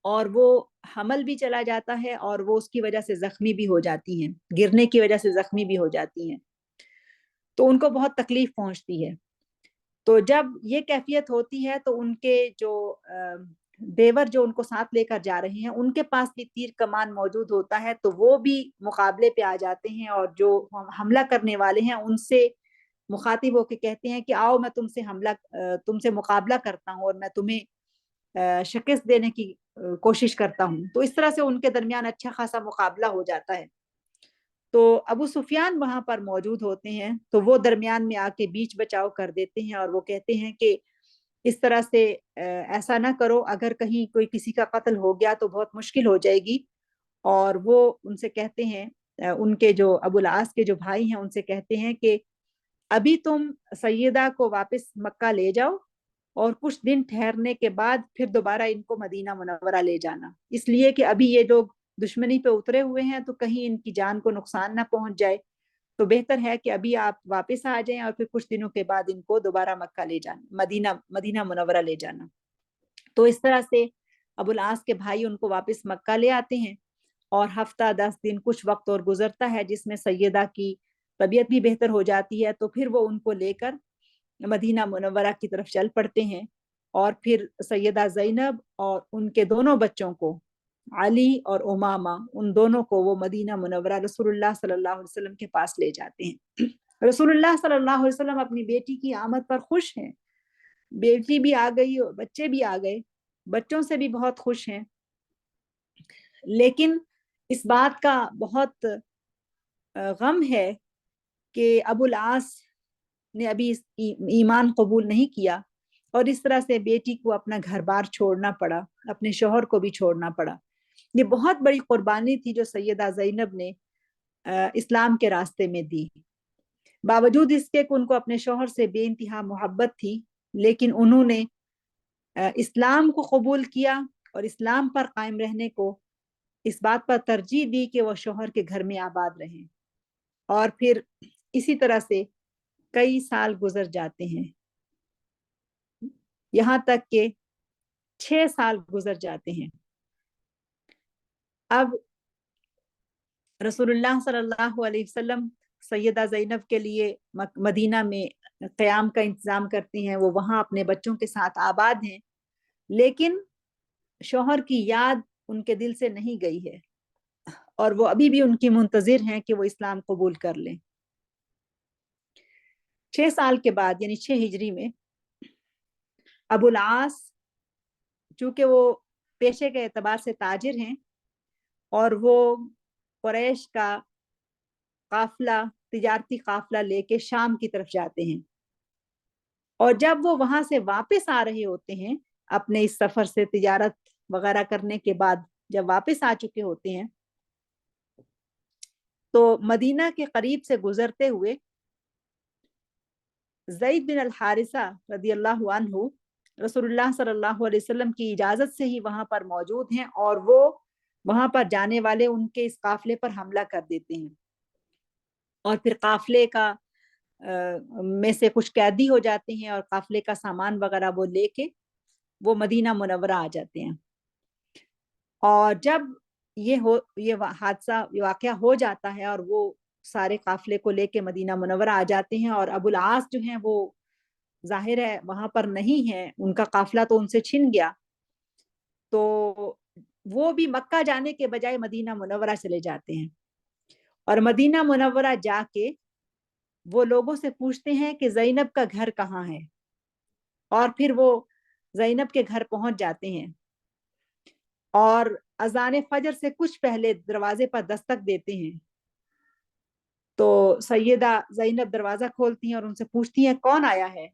اور وہ حمل بھی چلا جاتا ہے اور وہ اس کی وجہ سے زخمی بھی ہو جاتی ہیں، گرنے کی وجہ سے زخمی بھی ہو جاتی ہیں، تو ان کو بہت تکلیف پہنچتی ہے۔ تو جب یہ کیفیت ہوتی ہے تو ان کے جو دیور جو ان کو ساتھ لے کر جا رہے ہیں، ان کے پاس بھی تیر کمان موجود ہوتا ہے، تو وہ بھی مقابلے پہ آ جاتے ہیں، اور جو حملہ کرنے والے ہیں ان سے مخاطب ہو کے کہتے ہیں کہ آؤ میں تم سے مقابلہ کرتا ہوں اور میں تمہیں شکست دینے کی کوشش کرتا ہوں۔ تو اس طرح سے ان کے درمیان اچھا خاصا مقابلہ ہو جاتا ہے۔ تو ابو سفیان وہاں پر موجود ہوتے ہیں، تو وہ درمیان میں آ کے بیچ بچاؤ کر دیتے ہیں، اور وہ کہتے ہیں کہ اس طرح سے ایسا نہ کرو، اگر کہیں کوئی کسی کا قتل ہو گیا تو بہت مشکل ہو جائے گی۔ اور وہ ان سے کہتے ہیں، ان کے جو ابو العاص کے جو بھائی ہیں ان سے کہتے ہیں کہ ابھی تم سیدہ کو واپس مکہ لے جاؤ، اور کچھ دن ٹھہرنے کے بعد پھر دوبارہ ان کو مدینہ منورہ لے جانا، اس لیے کہ ابھی یہ لوگ دشمنی پہ اترے ہوئے ہیں تو کہیں ان کی جان کو نقصان نہ پہنچ جائے، تو بہتر ہے کہ ابھی آپ واپس آ جائیں اور پھر کچھ دنوں کے بعد ان کو دوبارہ مکہ لے جانا، مدینہ منورہ لے جانا۔ تو اس طرح سے ابو العاص کے بھائی ان کو واپس مکہ لے آتے ہیں، اور ہفتہ 10 دن کچھ وقت اور گزرتا ہے جس میں سیدہ کی طبیعت بھی بہتر ہو جاتی ہے، تو پھر وہ ان کو لے کر مدینہ منورہ کی طرف چل پڑتے ہیں، اور پھر سیدہ زینب اور ان کے دونوں بچوں کو، علی اور امامہ، ان دونوں کو وہ مدینہ منورہ رسول اللہ صلی اللہ علیہ وسلم کے پاس لے جاتے ہیں۔ رسول اللہ صلی اللہ علیہ وسلم اپنی بیٹی کی آمد پر خوش ہیں، بیٹی بھی آ گئی اور بچے بھی آ گئے، بچوں سے بھی بہت خوش ہیں، لیکن اس بات کا بہت غم ہے کہ ابو العاص نے ابھی ایمان قبول نہیں کیا، اور اس طرح سے بیٹی کو اپنا گھر بار چھوڑنا پڑا، اپنے شوہر کو بھی چھوڑنا پڑا۔ یہ بہت بڑی قربانی تھی جو سیدہ زینب نے اسلام کے راستے میں دی، باوجود اس کے کہ ان کو اپنے شوہر سے بے انتہا محبت تھی، لیکن انہوں نے اسلام کو قبول کیا اور اسلام پر قائم رہنے کو اس بات پر ترجیح دی کہ وہ شوہر کے گھر میں آباد رہیں۔ اور پھر اسی طرح سے کئی سال گزر جاتے ہیں، یہاں تک کہ 6 سال گزر جاتے ہیں۔ اب رسول اللہ صلی اللہ علیہ وسلم سیدہ زینب کے لیے مدینہ میں قیام کا انتظام کرتے ہیں، وہ وہاں اپنے بچوں کے ساتھ آباد ہیں، لیکن شوہر کی یاد ان کے دل سے نہیں گئی ہے، اور وہ ابھی بھی ان کی منتظر ہیں کہ وہ اسلام قبول کر لیں۔ 6 سال کے بعد یعنی 6 ہجری میں ابو العاص، چونکہ وہ پیشے کے اعتبار سے تاجر ہیں، اور وہ قریش کا قافلہ، تجارتی قافلہ لے کے شام کی طرف جاتے ہیں، اور جب وہ وہاں سے واپس آ رہے ہوتے ہیں اپنے اس سفر سے، تجارت وغیرہ کرنے کے بعد جب واپس آ چکے ہوتے ہیں، تو مدینہ کے قریب سے گزرتے ہوئے زید بن الحارثہ رضی اللہ عنہ رسول اللہ صلی اللہ علیہ وسلم کی اجازت سے ہی وہاں پر موجود ہیں، اور وہ وہاں پر جانے والے ان کے اس قافلے پر حملہ کر دیتے ہیں، اور پھر قافلے کا میں سے کچھ قیدی ہو جاتے ہیں، اور قافلے کا سامان وغیرہ وہ لے کے وہ مدینہ منورہ آ جاتے ہیں۔ اور جب یہ حادثہ واقعہ ہو جاتا ہے اور وہ سارے قافلے کو لے کے مدینہ منورہ آ جاتے ہیں، اور ابو العاص جو ہیں وہ ظاہر ہے وہاں پر نہیں ہے، ان کا قافلہ تو ان سے چھن گیا، تو وہ بھی مکہ جانے کے بجائے مدینہ منورہ چلے جاتے ہیں، اور مدینہ منورہ جا کے وہ لوگوں سے پوچھتے ہیں کہ زینب کا گھر کہاں ہے، اور پھر وہ زینب کے گھر پہنچ جاتے ہیں اور اذان فجر سے کچھ پہلے دروازے پر دستک دیتے ہیں. تو سیدہ زینب دروازہ کھولتی ہیں اور ان سے پوچھتی ہیں کون آیا ہے.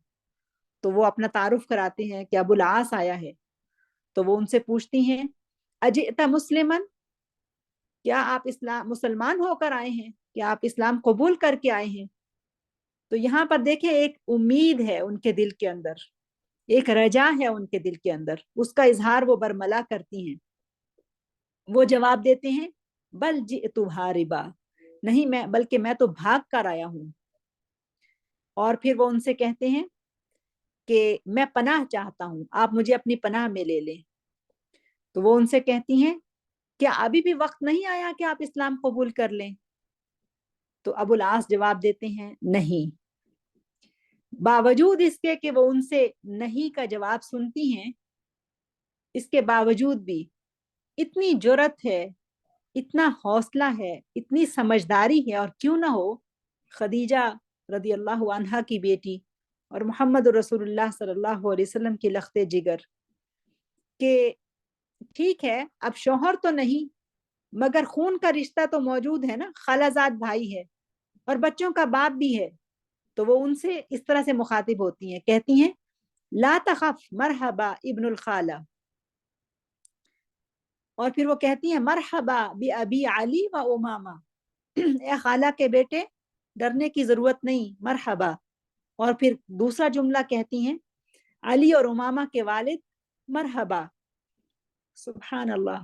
تو وہ اپنا تعارف کراتے ہیں کہ ابو العاص آیا ہے. تو وہ ان سے پوچھتی ہیں اجئت مسلمن، کیا آپ اسلام مسلمان ہو کر آئے ہیں، کیا آپ اسلام قبول کر کے آئے ہیں. تو یہاں پر دیکھیں ایک امید ہے ان کے دل کے اندر، ایک رجا ہے ان کے دل کے اندر، اس کا اظہار وہ برملا کرتی ہیں. وہ جواب دیتے ہیں بل جئت ہاربا، نہیں میں بلکہ میں تو بھاگ کر آیا ہوں. اور پھر وہ ان سے کہتے ہیں کہ میں پناہ چاہتا ہوں، آپ مجھے اپنی پناہ میں لے لیں. تو وہ ان سے کہتی ہیں کیا ابھی بھی وقت نہیں آیا کہ آپ اسلام قبول کر لیں. تو ابو العاص جواب دیتے ہیں نہیں. باوجود اس کے کہ وہ ان سے نہیں کا جواب سنتی ہیں، اس کے باوجود بھی اتنی جرأت ہے، اتنا حوصلہ ہے، اتنی سمجھداری ہے، اور کیوں نہ ہو خدیجہ رضی اللہ عنہا کی بیٹی اور محمد رسول اللہ صلی اللہ علیہ وسلم کی لخت جگر، کہ ٹھیک ہے اب شوہر تو نہیں مگر خون کا رشتہ تو موجود ہے نا، خالہ زاد بھائی ہے اور بچوں کا باپ بھی ہے. تو وہ ان سے اس طرح سے مخاطب ہوتی ہیں، کہتی ہیں لا تخف مرحبا ابن الخالہ. اور پھر وہ کہتی ہیں مرحبا بی علی و امامہ، اے خالہ کے بیٹے ڈرنے کی ضرورت نہیں، مرحبا. اور پھر دوسرا جملہ کہتی ہیں علی اور امامہ کے والد مرحبا. سبحان اللہ.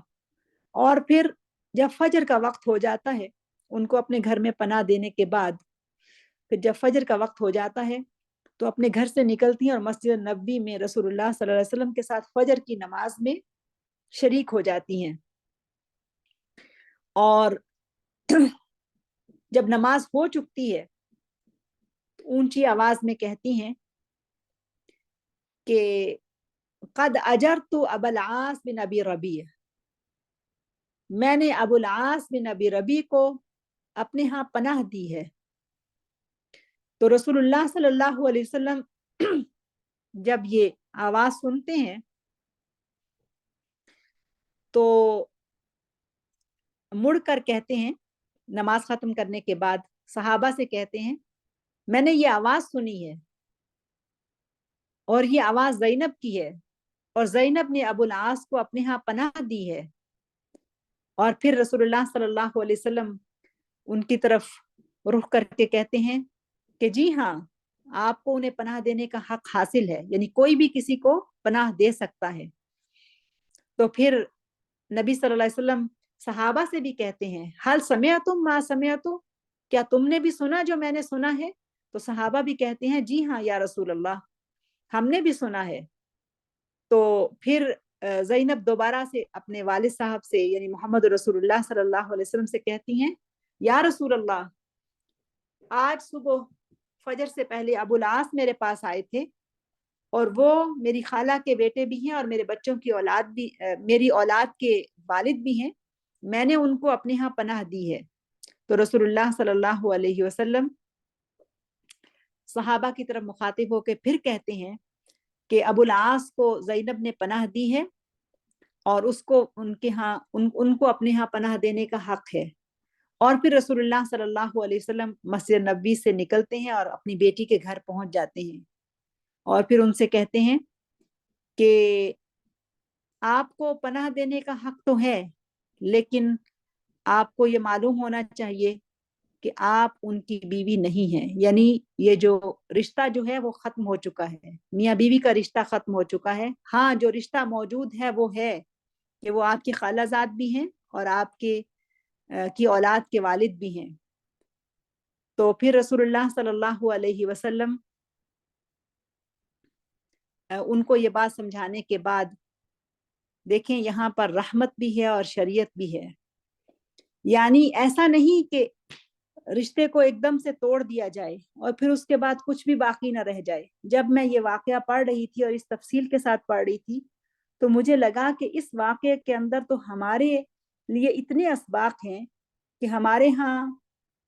اور پھر جب فجر کا وقت ہو جاتا ہے، ان کو اپنے گھر میں پناہ دینے کے بعد پھر جب فجر کا وقت ہو جاتا ہے تو اپنے گھر سے نکلتی ہیں اور مسجد نبوی میں رسول اللہ صلی اللہ علیہ وسلم کے ساتھ فجر کی نماز میں شریک ہو جاتی ہیں. اور جب نماز ہو چکتی ہے تو اونچی آواز میں کہتی ہیں کہ قد اجرت ابا العاص بن ابی ربیع، میں نے ابو العاص بن ابی ربیع کو اپنے ہاں پناہ دی ہے. تو رسول اللہ صلی اللہ علیہ وسلم جب یہ آواز سنتے ہیں تو مڑ کر کہتے ہیں، نماز ختم کرنے کے بعد صحابہ سے کہتے ہیں میں نے یہ آواز سنی ہے اور یہ آواز زینب کی ہے، اور زینب نے ابو العاص کو اپنے ہاں پناہ دی ہے. اور پھر رسول اللہ صلی اللہ علیہ وسلم ان کی طرف رخ کر کے کہتے ہیں کہ جی ہاں آپ کو انہیں پناہ دینے کا حق حاصل ہے، یعنی کوئی بھی کسی کو پناہ دے سکتا ہے. تو پھر نبی صلی اللہ علیہ وسلم صحابہ سے بھی کہتے ہیں حل سمعتم ما سمعتم، کیا تم نے بھی سنا جو میں نے سنا ہے. تو صحابہ بھی کہتے ہیں جی ہاں یا رسول اللہ ہم نے بھی سنا ہے. تو پھر زینب دوبارہ سے اپنے والد صاحب سے یعنی محمد رسول اللہ صلی اللہ علیہ وسلم سے کہتی ہیں یا رسول اللہ آج صبح فجر سے پہلے ابو العاص میرے پاس آئے تھے اور وہ میری خالہ کے بیٹے بھی ہیں اور میرے بچوں کی اولاد بھی، میری اولاد کے والد بھی ہیں، میں نے ان کو اپنے ہاں پناہ دی ہے. تو رسول اللہ صلی اللہ علیہ وسلم صحابہ کی طرف مخاطب ہو کے پھر کہتے ہیں کہ ابو العاص کو زینب نے پناہ دی ہے اور اس کو ان کے ہاں ان کو اپنے ہاں پناہ دینے کا حق ہے. اور پھر رسول اللہ صلی اللہ علیہ وسلم مسجد نبوی سے نکلتے ہیں اور اپنی بیٹی کے گھر پہنچ جاتے ہیں اور پھر ان سے کہتے ہیں کہ آپ کو پناہ دینے کا حق تو ہے لیکن آپ کو یہ معلوم ہونا چاہیے کہ آپ ان کی بیوی نہیں ہیں، یعنی یہ جو رشتہ جو ہے وہ ختم ہو چکا ہے، میاں بیوی کا رشتہ ختم ہو چکا ہے. ہاں جو رشتہ موجود ہے وہ ہے کہ وہ آپ کی خالہ زاد بھی ہیں اور آپ کے کی اولاد کے والد بھی ہیں. تو پھر رسول اللہ صلی اللہ علیہ وسلم ان کو یہ بات سمجھانے کے بعد دیکھیں یہاں پر رحمت بھی ہے اور شریعت بھی ہے، یعنی ایسا نہیں کہ رشتے کو ایک دم سے توڑ دیا جائے اور پھر اس کے بعد کچھ بھی باقی نہ رہ جائے. جب میں یہ واقعہ پڑھ رہی تھی اور اس تفصیل کے ساتھ پڑھ رہی تھی تو مجھے لگا کہ اس واقعے کے اندر تو ہمارے لیے اتنے اسباق ہیں کہ ہمارے ہاں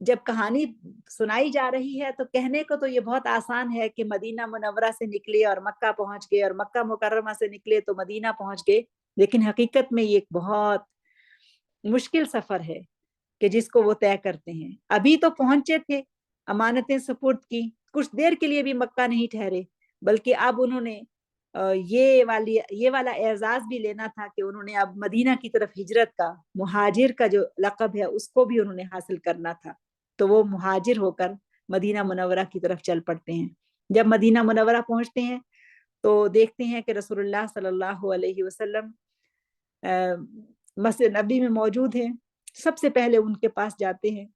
جب کہانی سنائی جا رہی ہے تو کہنے کو تو یہ بہت آسان ہے کہ مدینہ منورہ سے نکلے اور مکہ پہنچ گئے، اور مکہ مکرمہ سے نکلے تو مدینہ پہنچ گئے، لیکن حقیقت میں یہ ایک بہت مشکل سفر ہے کہ جس کو وہ طے کرتے ہیں۔ ابھی تو پہنچے تھے، امانتیں سپرد کی، کچھ دیر کے لیے بھی مکہ نہیں ٹھہرے، بلکہ اب انہوں نے یہ والا اعزاز بھی لینا تھا کہ انہوں نے اب مدینہ کی طرف ہجرت کا، مہاجر کا جو لقب ہے اس کو بھی انہوں نے حاصل کرنا تھا، تو وہ مہاجر ہو کر مدینہ منورہ کی طرف چل پڑتے ہیں۔ جب مدینہ منورہ پہنچتے ہیں تو دیکھتے ہیں کہ رسول اللہ صلی اللہ علیہ وسلم مسجد نبی میں موجود ہیں۔ سب سے پہلے ان کے پاس جاتے ہیں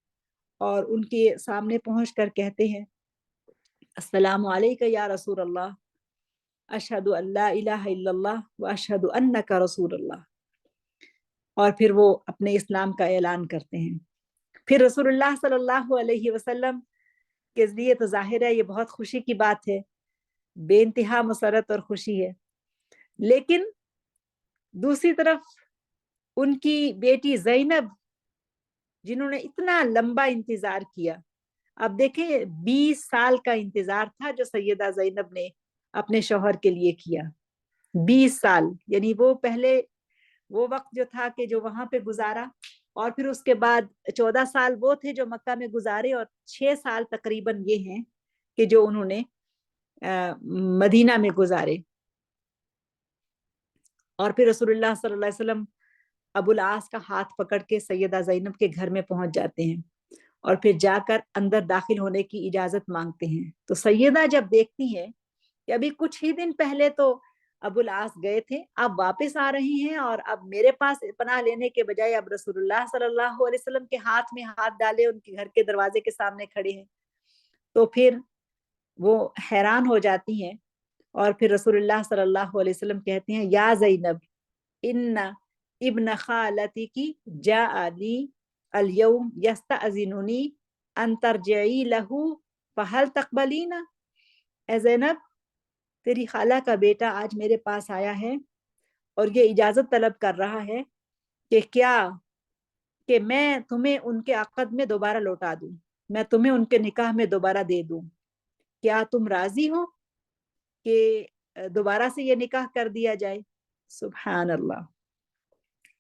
اور ان کے سامنے پہنچ کر کہتے ہیں السلام علیکہ یا رسول اللہ، اشہد ان لا الہ الا اللہ و اشہد انک رسول اللہ، اور پھر وہ اپنے اسلام کا اعلان کرتے ہیں۔ پھر رسول اللہ صلی اللہ علیہ وسلم کے لیے تو ظاہر ہے یہ بہت خوشی کی بات ہے، بے انتہا مسرت اور خوشی ہے، لیکن دوسری طرف ان کی بیٹی زینب جنہوں نے اتنا لمبا انتظار کیا، اب دیکھیں 20 سال کا انتظار تھا جو سیدہ زینب نے اپنے شوہر کے لیے کیا، 20 سال، یعنی وہ پہلے وہ وقت جو تھا کہ جو وہاں پہ گزارا، اور پھر اس کے بعد 14 سال وہ تھے جو مکہ میں گزارے، اور 6 سال تقریباً یہ ہیں کہ جو انہوں نے مدینہ میں گزارے۔ اور پھر رسول اللہ صلی اللہ علیہ وسلم ابو العاص کا ہاتھ پکڑ کے سیدہ زینب کے گھر میں پہنچ جاتے ہیں، اور پھر جا کر اندر داخل ہونے کی اجازت مانگتے ہیں۔ تو سیدہ جب دیکھتی ہیں کہ ابھی کچھ ہی دن پہلے تو ابو العاص گئے تھے، اب واپس آ رہی ہیں، اور اب میرے پاس پناہ لینے کے بجائے اب رسول اللہ صلی اللہ علیہ وسلم کے ہاتھ میں ہاتھ ڈالے ان کے گھر کے دروازے کے سامنے کھڑے ہیں، تو پھر وہ حیران ہو جاتی ہیں، اور پھر رسول اللہ صلی اللہ علیہ وسلم کہتے ہیں یا زینب ان ابن خالتی کی جاء لی اليوم یستأذننی ان ترجعی لہو فہل تقبلین، اے زینب تیری خالہ کا بیٹا آج میرے پاس آیا ہے اور یہ اجازت طلب کر رہا ہے کہ کیا کہ میں تمہیں ان کے عقد میں دوبارہ لوٹا دوں، میں تمہیں ان کے نکاح میں دوبارہ دے دوں، کیا تم راضی ہو کہ دوبارہ سے یہ نکاح کر دیا جائے؟ سبحان اللہ۔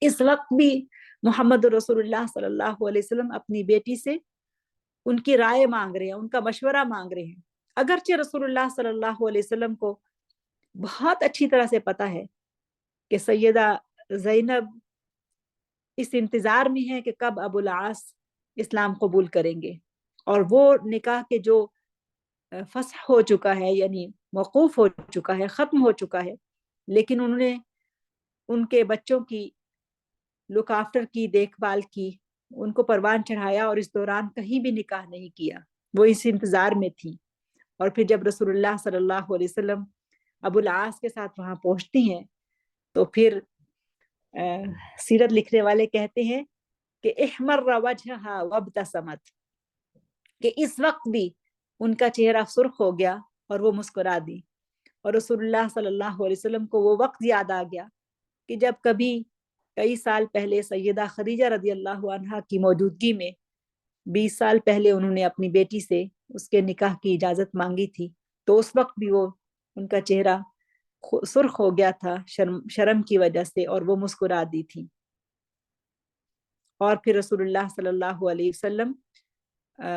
اس وقت بھی محمد رسول اللہ صلی اللہ علیہ وسلم اپنی بیٹی سے ان کی رائے مانگ رہے ہیں، ان کا مشورہ مانگ رہے ہیں، اگرچہ رسول اللہ صلی اللہ علیہ وسلم کو بہت اچھی طرح سے پتا ہے کہ سیدہ زینب اس انتظار میں ہے کہ کب ابو العاص اسلام قبول کریں گے، اور وہ نکاح کے جو فسخ ہو چکا ہے، یعنی موقوف ہو چکا ہے، ختم ہو چکا ہے، لیکن انہوں نے ان کے بچوں کی لک آفٹر کی، دیکھ بھال کی، ان کو پروان چڑھایا، اور اس دوران کہیں بھی نکاح نہیں کیا، وہ اس انتظار میں تھی۔ اور پھر جب رسول اللہ صلی اللہ علیہ وسلم ابو العاص کے ساتھ وہاں پہنچتی ہیں تو پھر سیرت لکھنے والے کہتے ہیں کہ احمر وجہہا وابتسمت، کہ اس وقت بھی ان کا چہرہ سرخ ہو گیا اور وہ مسکرا دی، اور رسول اللہ صلی اللہ علیہ وسلم کو وہ وقت یاد آ گیا کہ جب کبھی کئی سال پہلے سیدہ خدیجہ رضی اللہ عنہا کی موجودگی میں 20 سال پہلے انہوں نے اپنی بیٹی سے اس کے نکاح کی اجازت مانگی تھی، تو اس وقت بھی وہ ان کا چہرہ سرخ ہو گیا تھا شرم کی وجہ سے، اور وہ مسکرا دی تھی۔ اور پھر رسول اللہ صلی اللہ علیہ وسلم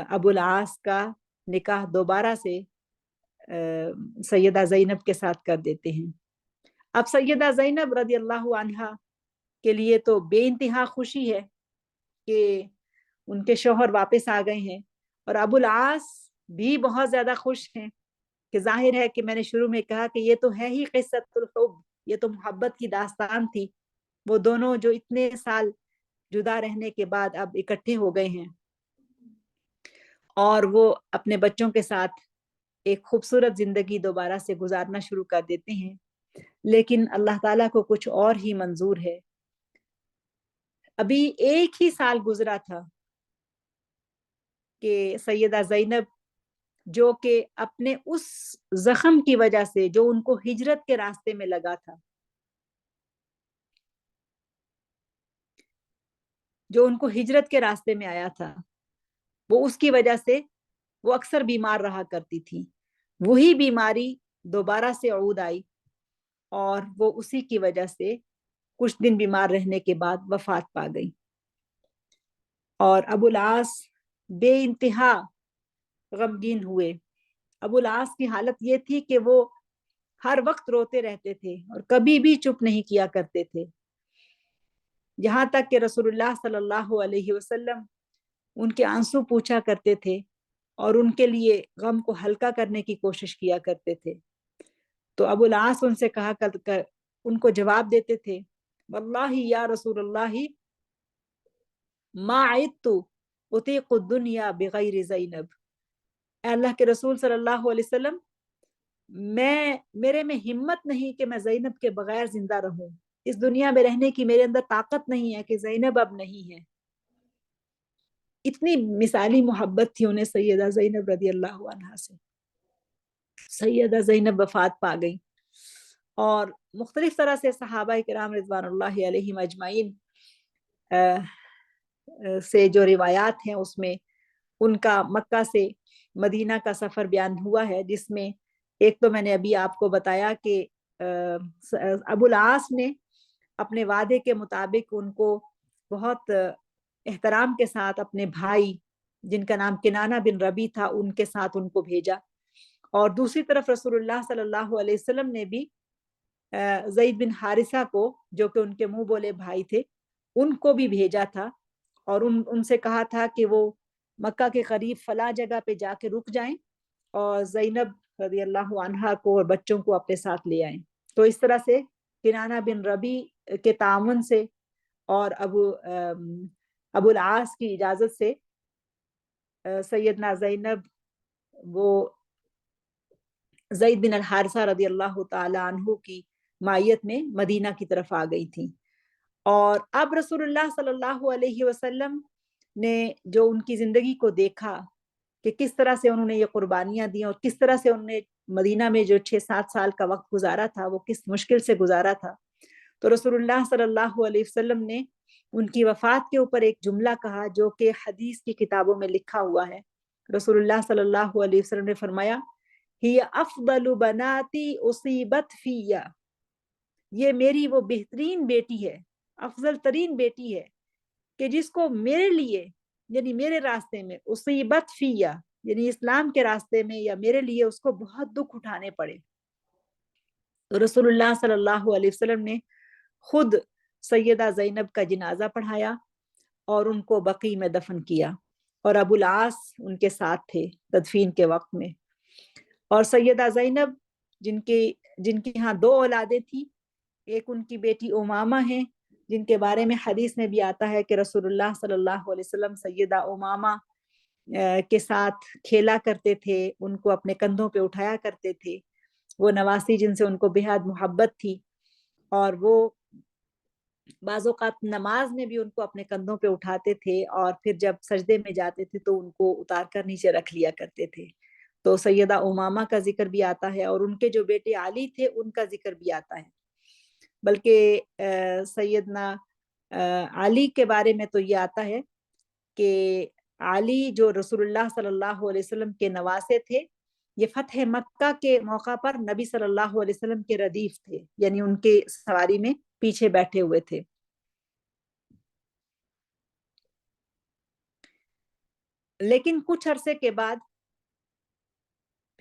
ابو العاص کا نکاح دوبارہ سے سیدہ زینب کے ساتھ کر دیتے ہیں۔ اب سیدہ زینب رضی اللہ عنہا کے لیے تو بے انتہا خوشی ہے کہ ان کے شوہر واپس آ گئے ہیں، اور ابو العاص بھی بہت زیادہ خوش ہیں، کہ ظاہر ہے کہ میں نے شروع میں کہا کہ یہ تو ہے ہی قصۃ الحب، یہ تو محبت کی داستان تھی، وہ دونوں جو اتنے سال جدا رہنے کے بعد اب اکٹھے ہو گئے ہیں، اور وہ اپنے بچوں کے ساتھ ایک خوبصورت زندگی دوبارہ سے گزارنا شروع کر دیتے ہیں، لیکن اللہ تعالیٰ کو کچھ اور ہی منظور ہے۔ ابھی ایک ہی سال گزرا تھا کہ سیدہ زینب جو کہ اپنے اس زخم کی وجہ سے جو ان کو ہجرت کے راستے میں لگا تھا، جو ان کو ہجرت کے راستے میں آیا تھا، وہ اس کی وجہ سے وہ اکثر بیمار رہا کرتی تھی. وہی بیماری دوبارہ سے عود آئی اور وہ اسی کی وجہ سے کچھ دن بیمار رہنے کے بعد وفات پا گئی. اور ابو العاص بے انتہا غمگین ہوئے. ابو العاص کی حالت یہ تھی کہ وہ ہر وقت روتے رہتے تھے اور کبھی بھی چپ نہیں کیا کرتے تھے، یہاں تک کہ رسول اللہ صلی اللہ علیہ وسلم ان کے آنسو پوچھا کرتے تھے اور ان کے لیے غم کو ہلکا کرنے کی کوشش کیا کرتے تھے. تو ابو العاص ان سے کہا کر ان کو جواب دیتے تھے، واللہ یا رسول اللہ ما عدت اطیق الدنیا بغیر زینب. اے اللہ کے رسول صلی اللہ علیہ وسلم، میرے میں ہمت نہیں کہ میں زینب کے بغیر زندہ رہوں. اس دنیا میں رہنے کی میرے اندر طاقت نہیں ہے کہ زینب اب نہیں ہے. اتنی مثالی محبت تھی انہیں سیدہ زینب رضی اللہ عنہا سے. سیدہ زینب وفات پا گئی اور مختلف طرح سے صحابہ کرام رضوان اللہ علیہم اجمعین سے جو روایات ہیں اس میں ان کا مکہ سے مدینہ کا سفر بیان ہوا ہے، جس میں ایک تو میں نے ابھی آپ کو بتایا کہ ابو العاص نے اپنے وعدے کے مطابق ان کو بہت احترام کے ساتھ اپنے بھائی جن کا نام کنانہ بن ربی تھا ان کے ساتھ ان کو بھیجا، اور دوسری طرف رسول اللہ صلی اللہ علیہ وسلم نے بھی زید بن حارثہ کو جو کہ ان کے منہ بولے بھائی تھے ان کو بھی بھیجا تھا اور ان سے کہا تھا کہ وہ مکہ کے قریب فلاں جگہ پہ جا کے رک جائیں اور زینب رضی اللہ عنہا کو اور بچوں کو اپنے ساتھ لے آئیں. تو اس طرح سے کنانہ بن ربی کے تعاون سے اور ابو العاص کی اجازت سے سیدنا زینب وہ زید بن الحارثہ رضی اللہ تعالی عنہ کی معیت میں مدینہ کی طرف آ گئی تھی. اور اب رسول اللہ صلی اللہ علیہ وسلم نے جو ان کی زندگی کو دیکھا کہ کس طرح سے انہوں نے یہ قربانیاں دی اور کس طرح سے انہوں نے مدینہ میں جو 6-7 سال کا وقت گزارا تھا وہ کس مشکل سے گزارا تھا، تو رسول اللہ صلی اللہ علیہ وسلم نے ان کی وفات کے اوپر ایک جملہ کہا جو کہ حدیث کی کتابوں میں لکھا ہوا ہے. رسول اللہ صلی اللہ علیہ وسلم نے فرمایا، ہی افضل بناتی اصیبت فیہ، یہ میری وہ بہترین بیٹی ہے، افضل ترین بیٹی ہے کہ جس کو میرے لیے یعنی میرے راستے میں اصیبت فیہ یعنی اسلام کے راستے میں یا میرے لیے اس کو بہت دکھ اٹھانے پڑے. تو رسول اللہ صلی اللہ علیہ وسلم نے خود سیدہ زینب کا جنازہ پڑھایا اور ان کو بقیع میں دفن کیا اور ابو العاص ان کے ساتھ تھے تدفین کے وقت میں. اور سیدہ زینب جن کی ہاں 2 اولادیں تھیں، ایک ان کی بیٹی امامہ ہیں جن کے بارے میں حدیث میں بھی آتا ہے کہ رسول اللہ صلی اللہ علیہ وسلم سیدہ امامہ کے ساتھ کھیلا کرتے تھے، ان کو اپنے کندھوں پہ اٹھایا کرتے تھے. وہ نواسی جن سے ان کو بہت محبت تھی اور وہ بعض اوقات نماز میں بھی ان کو اپنے کندھوں پہ اٹھاتے تھے اور پھر جب سجدے میں جاتے تھے تو ان کو اتار کر نیچے رکھ لیا کرتے تھے. تو سیدہ امامہ کا ذکر بھی آتا ہے اور ان کے جو بیٹے علی تھے ان کا ذکر بھی آتا ہے. بلکہ سیدنا علی کے بارے میں تو یہ آتا ہے کہ علی جو رسول اللہ صلی اللہ علیہ وسلم کے نواسے تھے، یہ فتح مکہ کے موقع پر نبی صلی اللہ علیہ وسلم کے ردیف تھے، یعنی ان کے سواری میں پیچھے بیٹھے ہوئے تھے. لیکن کچھ عرصے کے بعد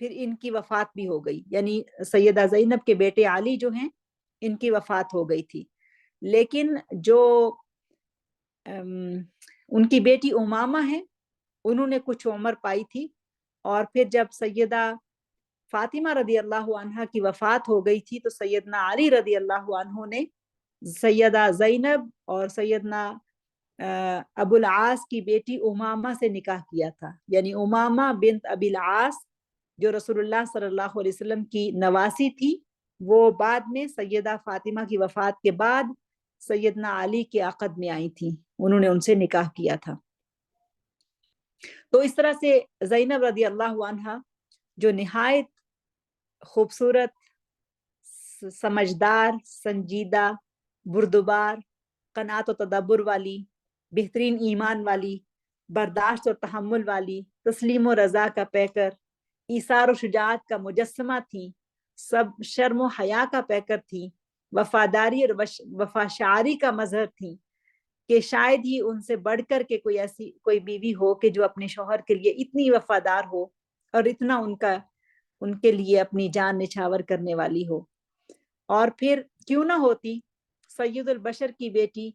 پھر ان کی وفات بھی ہو گئی، یعنی سیدہ زینب کے بیٹے علی جو ہیں ان کی وفات ہو گئی تھی. لیکن جو ان کی بیٹی امامہ ہیں انہوں نے کچھ عمر پائی تھی اور پھر جب سیدہ فاطمہ رضی اللہ عنہا کی وفات ہو گئی تھی تو سیدنا علی رضی اللہ عنہ نے سیدہ زینب اور سیدنا ابو العاص کی بیٹی امامہ سے نکاح کیا تھا. یعنی امامہ بنت ابی العاص جو رسول اللہ صلی اللہ علیہ وسلم کی نواسی تھی، وہ بعد میں سیدہ فاطمہ کی وفات کے بعد سیدنا علی کے عقد میں آئی تھی، انہوں نے ان سے نکاح کیا تھا. تو اس طرح سے زینب رضی اللہ عنہا جو نہایت خوبصورت، سمجھدار، سنجیدہ، بردبار، قناعت و تدبر والی، بہترین ایمان والی برداشت اور تحمل والی، تسلیم و رضا کا پیکر، ایثار و شجاعت کا مجسمہ تھیں، سب شرم و حیا کا پیکر تھیں، وفاداری اور وفاشاری کا مظہر تھیں، کہ شاید ہی ان سے بڑھ کر کے کوئی بیوی ہو کہ جو اپنے شوہر کے لیے اتنی وفادار ہو اور اتنا ان کے لیے اپنی جان نچھاور کرنے والی ہو۔ اور پھر کیوں نہ ہوتی سید البشر کی بیٹی،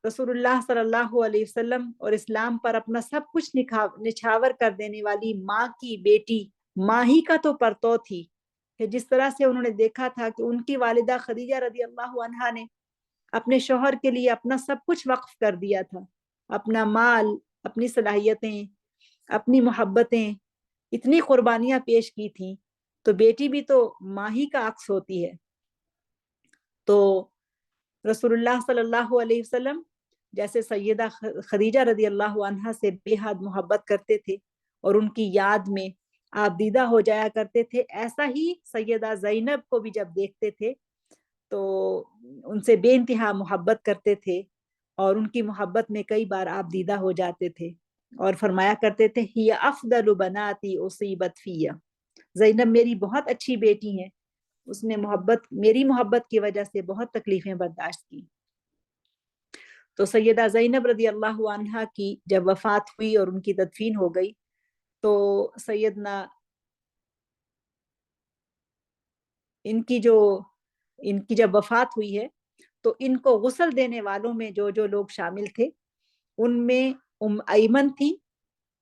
رسول اللہ صلی اللہ علیہ وسلم اور اسلام پر اپنا سب کچھ نچھاور کر دینے والی ماں کی بیٹی، ماں ہی کا تو پرتو تھی، کہ جس طرح سے انہوں نے دیکھا تھا کہ ان کی والدہ خدیجہ رضی اللہ عنہا نے اپنے شوہر کے لیے اپنا سب کچھ وقف کر دیا تھا، اپنا مال، اپنی صلاحیتیں، اپنی محبتیں، اتنی قربانیاں پیش کی تھیں، تو بیٹی بھی تو ماں ہی کا عکس ہوتی ہے۔ تو رسول اللہ صلی اللہ علیہ وسلم جیسے سیدہ خدیجہ رضی اللہ عنہا سے بے حد محبت کرتے تھے اور ان کی یاد میں آپ دیدہ ہو جایا کرتے تھے، ایسا ہی سیدہ زینب کو بھی جب دیکھتے تھے تو ان سے بے انتہا محبت کرتے تھے، اور ان کی محبت میں کئی بار آپ دیدہ ہو جاتے تھے اور فرمایا کرتے تھے ہی افضل بناتی اصیبت فی، زینب میری بہت اچھی بیٹی ہیں، اس نے میری محبت کی وجہ سے بہت تکلیفیں برداشت کی۔ تو سیدہ زینب رضی اللہ عنہا کی جب وفات ہوئی اور ان کی تدفین ہو گئی تو سیدنا ان کی جب وفات ہوئی ہے تو ان کو غسل دینے والوں میں جو لوگ شامل تھے ان میں ایمن تھی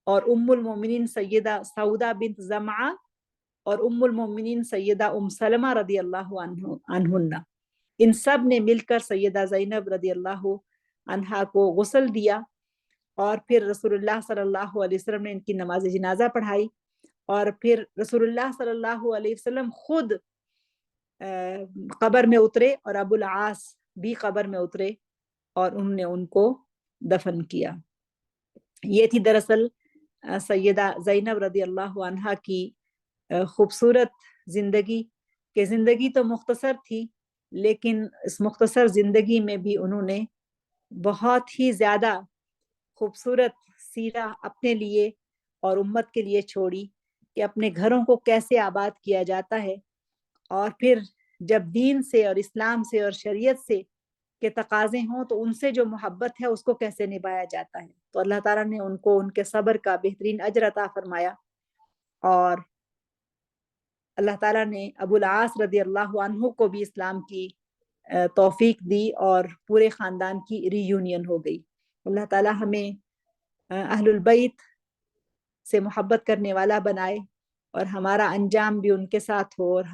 اور المومنین سیدہ سعودہ بنت زمعہ اور المومنین سیدہ سلمہ رضی اللہ عنہن، ان سب نے مل کر سیدہ زینب رضی اللہ عنہا کو غسل دیا، اور پھر رسول اللہ صلی اللہ علیہ وسلم نے ان کی نماز جنازہ پڑھائی، اور پھر رسول اللہ صلی اللہ علیہ وسلم خود قبر میں اترے اور ابو العاص بھی قبر میں اترے اور انہوں نے ان کو دفن کیا۔ یہ تھی دراصل سیدہ زینب رضی اللہ عنہا کی خوبصورت زندگی، کہ زندگی تو مختصر تھی لیکن اس مختصر زندگی میں بھی انہوں نے بہت ہی زیادہ خوبصورت سیرہ اپنے لیے اور امت کے لیے چھوڑی، کہ اپنے گھروں کو کیسے آباد کیا جاتا ہے، اور پھر جب دین سے اور اسلام سے اور شریعت سے کے تقاضے ہوں تو ان سے جو محبت ہے اس کو کیسے نبھایا جاتا ہے۔ تو اللہ تعالیٰ نے ان کو ان کے صبر کا بہترین اجر عطا فرمایا، اور اللہ تعالیٰ نے ابو العاص رضی اللہ عنہ کو بھی اسلام کی توفیق دی اور پورے خاندان کی ری یونین ہو گئی۔ اللہ تعالیٰ ہمیں اہل البیت سے محبت کرنے والا بنائے، اور ہمارا انجام بھی ان کے ساتھ ہو، اور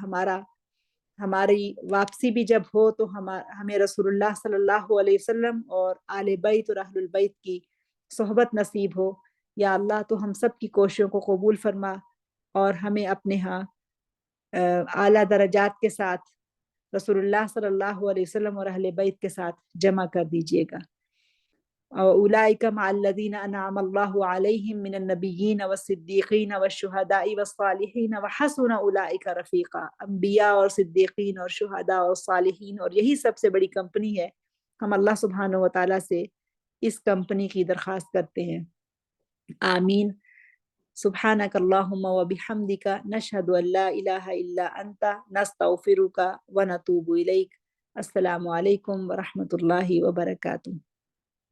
ہماری واپسی بھی جب ہو تو ہمیں رسول اللہ صلی اللہ علیہ وسلم اور آل بیت اور اہل البیت کی صحبت نصیب ہو۔ یا اللہ تو ہم سب کی کوششوں کو قبول فرما اور ہمیں اپنے ہاں اعلیٰ درجات کے ساتھ رسول اللہ صلی اللہ علیہ وسلم اور اہل بیت کے ساتھ جمع کر دیجیے گا۔ اولئک مع الذین انعم اللہ علیہم من النبیین والصدیقین والشہداء والصالحین وحسن اولئک رفیقا، انبیاء اور صدیقین اور شہداء اور صالحین، اور یہی سب سے بڑی کمپنی ہے۔ ہم اللہ سبحانہ و تعالیٰ سے اس کمپنی کی درخواست کرتے ہیں، آمین۔ سبحانک اللہم وبحمدک نشہد ان لا الہ الا انت نستغفرک ونتوب الیک۔ السلام علیکم ورحمۃ اللہ وبرکاتہ۔